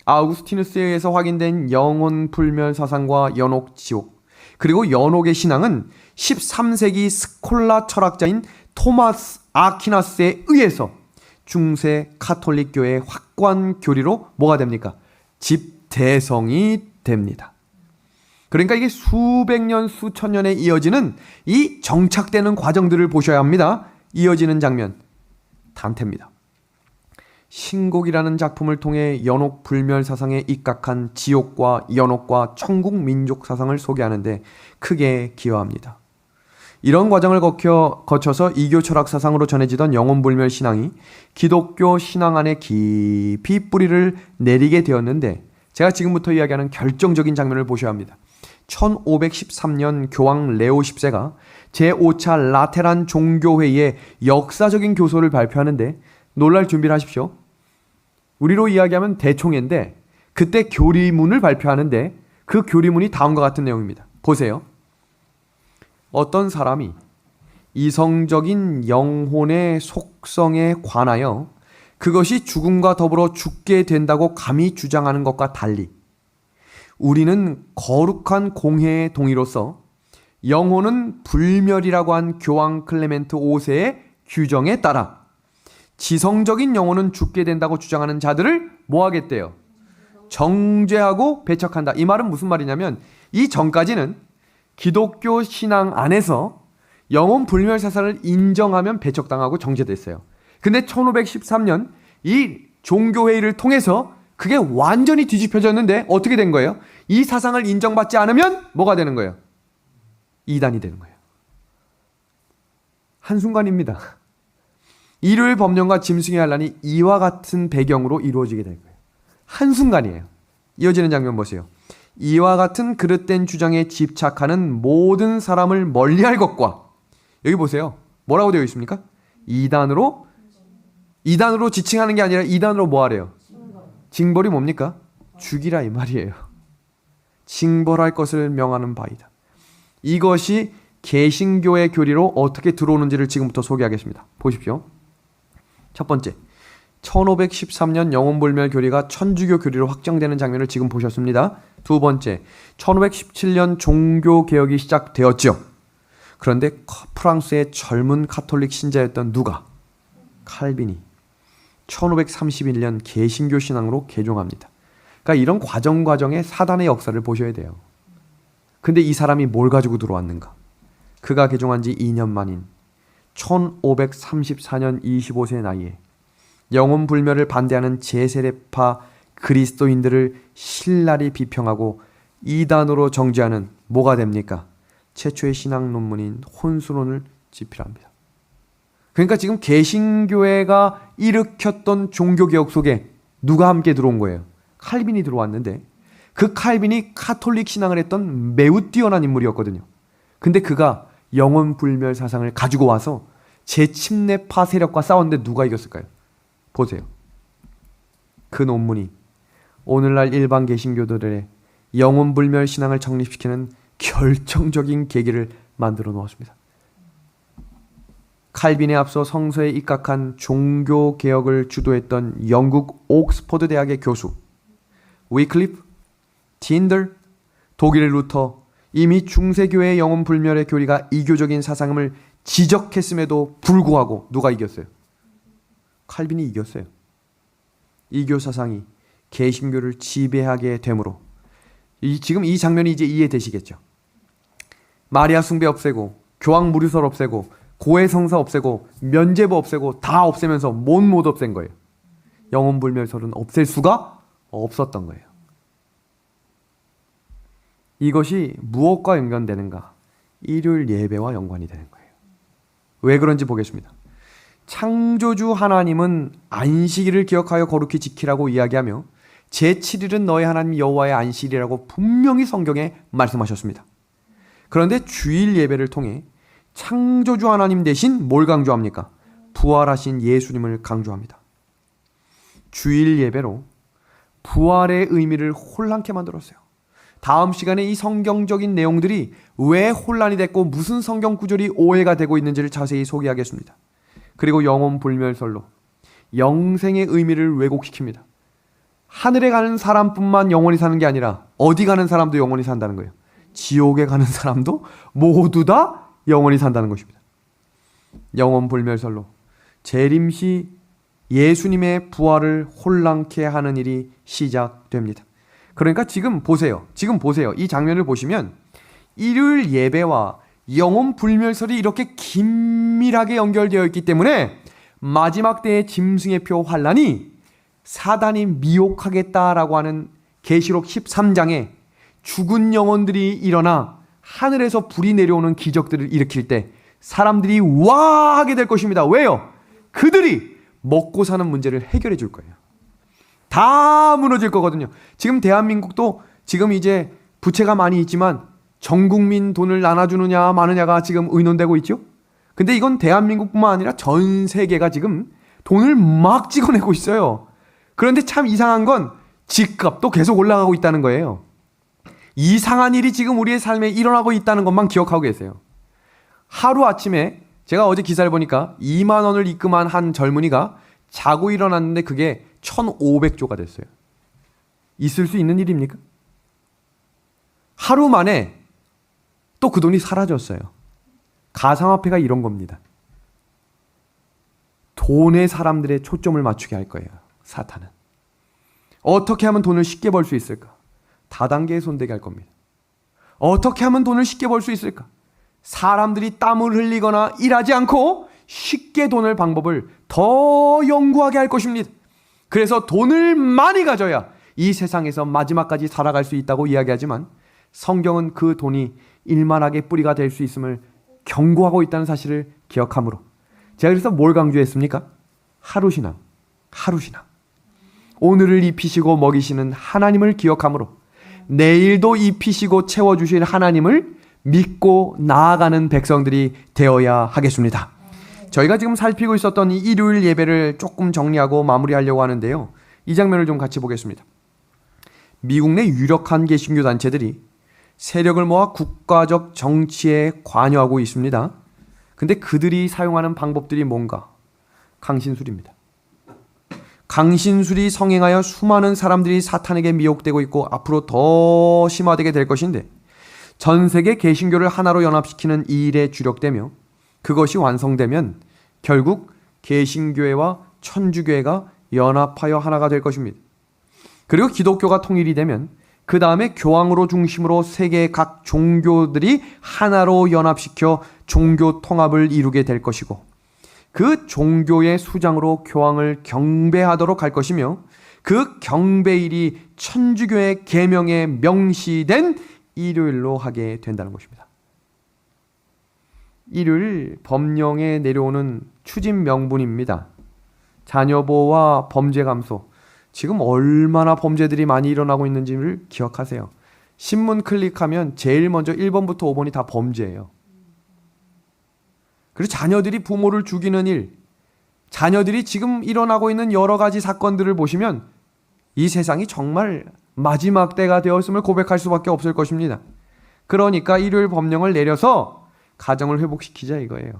아우구스티누스에 의해서 확인된 영혼 불멸 사상과 연옥 지옥, 그리고 연옥의 신앙은 13세기 스콜라 철학자인 토마스 아퀴나스에 의해서 중세 카톨릭 교회의 확고한 교리로 뭐가 됩니까? 집대성이 됩니다. 그러니까 이게 수백 년, 수천 년에 이어지는 이 정착되는 과정들을 보셔야 합니다. 이어지는 장면, 단테입니다. 신곡이라는 작품을 통해 연옥 불멸 사상에 입각한 지옥과 연옥과 천국 민족 사상을 소개하는데 크게 기여합니다. 이런 과정을 거쳐서 이교 철학 사상으로 전해지던 영혼불멸 신앙이 기독교 신앙 안에 깊이 뿌리를 내리게 되었는데, 제가 지금부터 이야기하는 결정적인 장면을 보셔야 합니다. 1513년 교황 레오 10세가 제5차 라테란 종교회의에 역사적인 교서를 발표하는데, 놀랄 준비를 하십시오. 우리로 이야기하면 대총회인데 그때 교리문을 발표하는데 그 교리문이 다음과 같은 내용입니다. 보세요. 어떤 사람이 이성적인 영혼의 속성에 관하여 그것이 죽음과 더불어 죽게 된다고 감히 주장하는 것과 달리, 우리는 거룩한 공회의 동의로서 영혼은 불멸이라고 한 교황 클레멘트 5세의 규정에 따라 지성적인 영혼은 죽게 된다고 주장하는 자들을 뭐 하겠대요? 정죄하고 배척한다. 이 말은 무슨 말이냐면, 이 전까지는 기독교 신앙 안에서 영혼 불멸 사상을 인정하면 배척당하고 정죄됐어요. 근데 1513년 이 종교회의를 통해서 그게 완전히 뒤집혀졌는데 어떻게 된 거예요? 이 사상을 인정받지 않으면 뭐가 되는 거예요? 이단이 되는 거예요. 한순간입니다. 일요일 법령과 짐승의 환란이 이와 같은 배경으로 이루어지게 될 거예요. 한순간이에요. 이어지는 장면 보세요. 이와 같은 그릇된 주장에 집착하는 모든 사람을 멀리할 것과, 여기 보세요. 뭐라고 되어 있습니까? 이단으로 지칭하는 게 아니라 이단으로 뭐 하래요? 징벌이 뭡니까? 죽이라 이 말이에요. 징벌할 것을 명하는 바이다. 이것이 개신교의 교리로 어떻게 들어오는지를 지금부터 소개하겠습니다. 보십시오. 첫 번째, 1513년 영혼불멸 교리가 천주교 교리로 확정되는 장면을 지금 보셨습니다. 두 번째, 1517년 종교개혁이 시작되었죠. 그런데 프랑스의 젊은 카톨릭 신자였던 누가? 칼빈이 1531년 개신교 신앙으로 개종합니다. 그러니까 이런 과정에 사단의 역사를 보셔야 돼요. 근데 이 사람이 뭘 가지고 들어왔는가? 그가 개종한 지 2년 만인 1534년 25세 나이에 영혼 불멸을 반대하는 제세례파 그리스도인들을 신랄히 비평하고 이단으로 정죄하는 뭐가 됩니까? 최초의 신학 논문인 혼수론을 집필합니다. 그러니까 지금 개신교회가 일으켰던 종교개혁 속에 누가 함께 들어온 거예요? 칼빈이 들어왔는데, 그 칼빈이 카톨릭 신앙을 했던 매우 뛰어난 인물이었거든요. 근데 그가 영혼불멸 사상을 가지고 와서 재침례파 세력과 싸웠는데 누가 이겼을까요? 보세요. 그 논문이 오늘날 일반 개신교들의 영혼불멸 신앙을 정립시키는 결정적인 계기를 만들어 놓았습니다. 칼빈에 앞서 성서에 입각한 종교개혁을 주도했던 영국 옥스퍼드 대학의 교수 위클리프, 틴들, 독일 루터, 이미 중세교회의 영혼불멸의 교리가 이교적인 사상임을 지적했음에도 불구하고 누가 이겼어요? 칼빈이 이겼어요. 이교 사상이 개신교를 지배하게 되므로, 지금 이 장면이 이제 이해되시겠죠? 마리아 숭배 없애고, 교황 무리설 없애고, 고해 성사 없애고, 면죄부 없애고 다 없애면서 못 없앤 거예요. 영혼불멸설은 없앨 수가 없었던 거예요. 이것이 무엇과 연관되는가? 일요일 예배와 연관이 되는 거예요. 왜 그런지 보겠습니다. 창조주 하나님은 안식일을 기억하여 거룩히 지키라고 이야기하며 제7일은 너희 하나님 여호와의 안식일이라고 분명히 성경에 말씀하셨습니다. 그런데 주일 예배를 통해 창조주 하나님 대신 뭘 강조합니까? 부활하신 예수님을 강조합니다. 주일 예배로 부활의 의미를 혼란케 만들었어요. 다음 시간에 이 성경적인 내용들이 왜 혼란이 됐고 무슨 성경 구절이 오해가 되고 있는지를 자세히 소개하겠습니다. 그리고 영혼불멸설로 영생의 의미를 왜곡시킵니다. 하늘에 가는 사람뿐만 영원히 사는 게 아니라 어디 가는 사람도 영원히 산다는 거예요. 지옥에 가는 사람도 모두 다 영원히 산다는 것입니다. 영원 불멸설로 재림시 예수님의 부활을 혼란케 하는 일이 시작됩니다. 그러니까 지금 보세요. 이 장면을 보시면 일요일 예배와 영원 불멸설이 이렇게 긴밀하게 연결되어 있기 때문에 마지막 때의 짐승의 표 환란이 사단이 미혹하겠다라고 하는 계시록 13장에 죽은 영혼들이 일어나 하늘에서 불이 내려오는 기적들을 일으킬 때 사람들이 와 하게 될 것입니다. 왜요? 그들이 먹고 사는 문제를 해결해 줄 거예요. 다 무너질 거거든요. 지금 대한민국도 지금 이제 부채가 많이 있지만 전 국민 돈을 나눠주느냐 마느냐가 지금 의논되고 있죠. 근데 이건 대한민국뿐만 아니라 전 세계가 지금 돈을 막 찍어내고 있어요. 그런데 참 이상한 건 집값도 계속 올라가고 있다는 거예요. 이상한 일이 지금 우리의 삶에 일어나고 있다는 것만 기억하고 계세요. 하루아침에 제가 어제 기사를 보니까 2만 원을 입금한 한 젊은이가 자고 일어났는데 그게 1,500조가 됐어요. 있을 수 있는 일입니까? 하루 만에 또 그 돈이 사라졌어요. 가상화폐가 이런 겁니다. 돈에 사람들의 초점을 맞추게 할 거예요. 사탄은. 어떻게 하면 돈을 쉽게 벌 수 있을까? 다단계에 손대게 할 겁니다. 어떻게 하면 돈을 쉽게 벌 수 있을까? 사람들이 땀을 흘리거나 일하지 않고 쉽게 돈을 방법을 더 연구하게 할 것입니다. 그래서 돈을 많이 가져야 이 세상에서 마지막까지 살아갈 수 있다고 이야기하지만 성경은 그 돈이 일만하게 뿌리가 될 수 있음을 경고하고 있다는 사실을 기억하므로 제가 그래서 뭘 강조했습니까? 하루신앙. 오늘을 입히시고 먹이시는 하나님을 기억하므로 내일도 입히시고 채워주실 하나님을 믿고 나아가는 백성들이 되어야 하겠습니다. 저희가 지금 살피고 있었던 이 일요일 예배를 조금 정리하고 마무리하려고 하는데요. 이 장면을 좀 같이 보겠습니다. 미국 내 유력한 개신교 단체들이 세력을 모아 국가적 정치에 관여하고 있습니다. 근데 그들이 사용하는 방법들이 뭔가? 강신술입니다. 강신술이 성행하여 수많은 사람들이 사탄에게 미혹되고 있고 앞으로 더 심화되게 될 것인데 전 세계 개신교를 하나로 연합시키는 이 일에 주력되며 그것이 완성되면 결국 개신교회와 천주교회가 연합하여 하나가 될 것입니다. 그리고 기독교가 통일이 되면 그 다음에 교황으로 중심으로 세계의 각 종교들이 하나로 연합시켜 종교 통합을 이루게 될 것이고 그 종교의 수장으로 교황을 경배하도록 할 것이며 그 경배일이 천주교의 계명에 명시된 일요일로 하게 된다는 것입니다. 일요일 법령에 내려오는 추진 명분입니다. 자녀보호와 범죄 감소. 지금 얼마나 범죄들이 많이 일어나고 있는지를 기억하세요. 신문 클릭하면 제일 먼저 1번부터 5번이 다 범죄예요. 그리고 자녀들이 부모를 죽이는 일, 자녀들이 지금 일어나고 있는 여러 가지 사건들을 보시면 이 세상이 정말 마지막 때가 되었음을 고백할 수밖에 없을 것입니다. 그러니까 일요일 법령을 내려서 가정을 회복시키자 이거예요.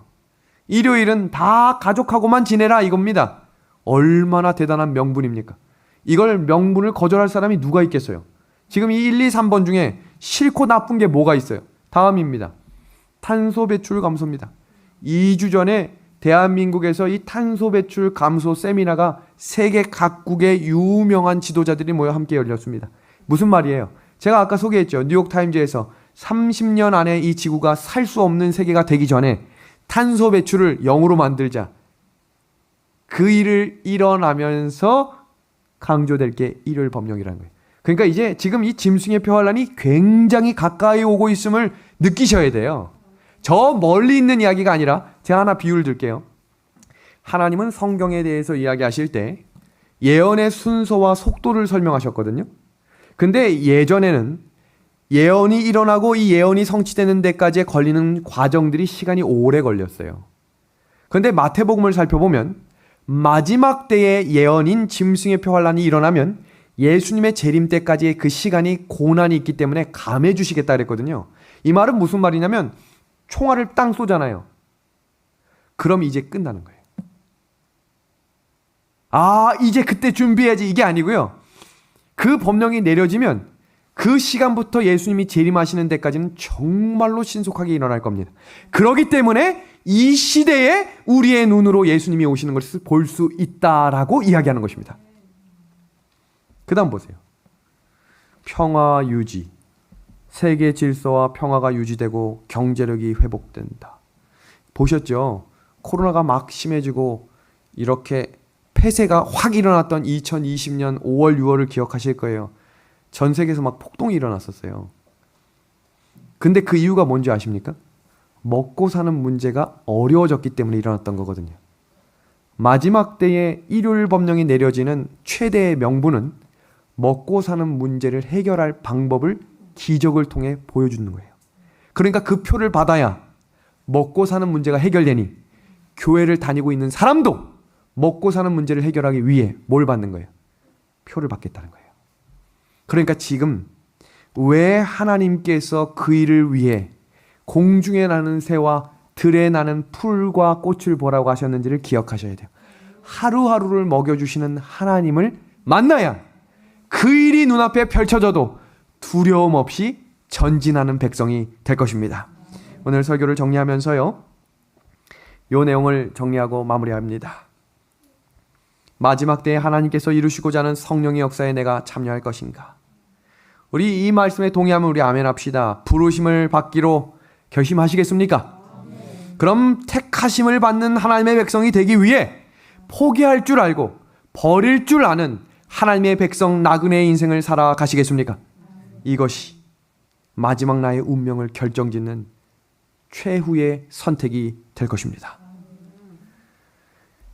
일요일은 다 가족하고만 지내라 이겁니다. 얼마나 대단한 명분입니까? 이걸 명분을 거절할 사람이 누가 있겠어요? 지금 이 1, 2, 3번 중에 싫고 나쁜 게 뭐가 있어요? 다음입니다. 탄소 배출 감소입니다. 2주 전에 대한민국에서 이 탄소 배출 감소 세미나가 세계 각국의 유명한 지도자들이 모여 함께 열렸습니다. 무슨 말이에요? 제가 아까 소개했죠. 뉴욕타임즈에서 30년 안에 이 지구가 살 수 없는 세계가 되기 전에 탄소 배출을 0으로 만들자. 그 일을 일어나면서 강조될 게 일요일 법령이라는 거예요. 그러니까 이제 지금 이 짐승의 표환란이 굉장히 가까이 오고 있음을 느끼셔야 돼요. 저 멀리 있는 이야기가 아니라 제가 하나 비유를 들게요. 하나님은 성경에 대해서 이야기하실 때 예언의 순서와 속도를 설명하셨거든요. 근데 예전에는 예언이 일어나고 이 예언이 성취되는 데까지 걸리는 과정들이 시간이 오래 걸렸어요. 그런데 마태복음을 살펴보면 마지막 때의 예언인 짐승의 표환란이 일어나면 예수님의 재림 때까지의 그 시간이 고난이 있기 때문에 감해 주시겠다 그랬거든요. 이 말은 무슨 말이냐면 총알을 땅 쏘잖아요. 그럼 이제 끝나는 거예요. 아, 이제 그때 준비해야지 이게 아니고요. 그 법령이 내려지면 그 시간부터 예수님이 재림하시는 데까지는 정말로 신속하게 일어날 겁니다. 그렇기 때문에 이 시대에 우리의 눈으로 예수님이 오시는 것을 볼 수 있다라고 이야기하는 것입니다. 그 다음 보세요. 평화 유지. 세계 질서와 평화가 유지되고 경제력이 회복된다. 보셨죠? 코로나가 막 심해지고 이렇게 폐쇄가 확 일어났던 2020년 5월, 6월을 기억하실 거예요. 전 세계에서 막 폭동이 일어났었어요. 근데 그 이유가 뭔지 아십니까? 먹고 사는 문제가 어려워졌기 때문에 일어났던 거거든요. 마지막 때에 일요일 법령이 내려지는 최대의 명분은 먹고 사는 문제를 해결할 방법을 기적을 통해 보여주는 거예요. 그러니까 그 표를 받아야 먹고 사는 문제가 해결되니 교회를 다니고 있는 사람도 먹고 사는 문제를 해결하기 위해 뭘 받는 거예요? 표를 받겠다는 거예요. 그러니까 지금 왜 하나님께서 그 일을 위해 공중에 나는 새와 들에 나는 풀과 꽃을 보라고 하셨는지를 기억하셔야 돼요. 하루하루를 먹여주시는 하나님을 만나야 그 일이 눈앞에 펼쳐져도 두려움 없이 전진하는 백성이 될 것입니다. 오늘 설교를 정리하면서요, 이 내용을 정리하고 마무리합니다. 마지막 때에 하나님께서 이루시고자 하는 성령의 역사에 내가 참여할 것인가? 우리 이 말씀에 동의하면 우리 아멘 합시다. 부르심을 받기로 결심하시겠습니까? 그럼 택하심을 받는 하나님의 백성이 되기 위해 포기할 줄 알고 버릴 줄 아는 하나님의 백성 나그네의 인생을 살아가시겠습니까? 이것이 마지막 나의 운명을 결정짓는 최후의 선택이 될 것입니다.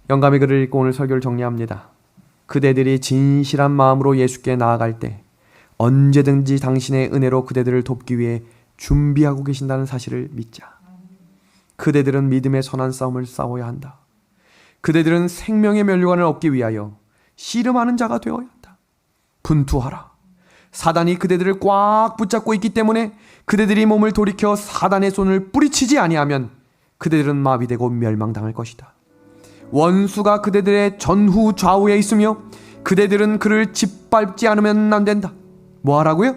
영감의 글을 읽고 오늘 설교를 정리합니다. 그대들이 진실한 마음으로 예수께 나아갈 때 언제든지 당신의 은혜로 그대들을 돕기 위해 준비하고 계신다는 사실을 믿자. 그대들은 믿음의 선한 싸움을 싸워야 한다. 그대들은 생명의 면류관을 얻기 위하여 씨름하는 자가 되어야 한다. 분투하라. 사단이 그대들을 꽉 붙잡고 있기 때문에 그대들이 몸을 돌이켜 사단의 손을 뿌리치지 아니하면 그대들은 마비되고 멸망당할 것이다. 원수가 그대들의 전후 좌우에 있으며 그대들은 그를 짓밟지 않으면 안 된다. 뭐 하라고요?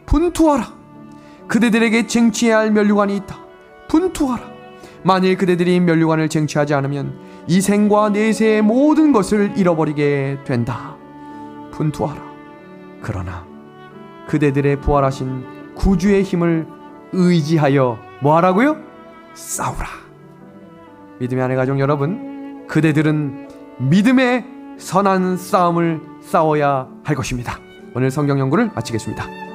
분투하라. 그대들에게 쟁취해야 할 면류관이 있다. 분투하라. 만일 그대들이 면류관을 쟁취하지 않으면 이 생과 내세의 모든 것을 잃어버리게 된다. 분투하라. 그러나 그대들의 부활하신 구주의 힘을 의지하여 뭐 하라고요? 싸우라. 믿음의 아내 가족 여러분, 그대들은 믿음의 선한 싸움을 싸워야 할 것입니다. 오늘 성경 연구를 마치겠습니다.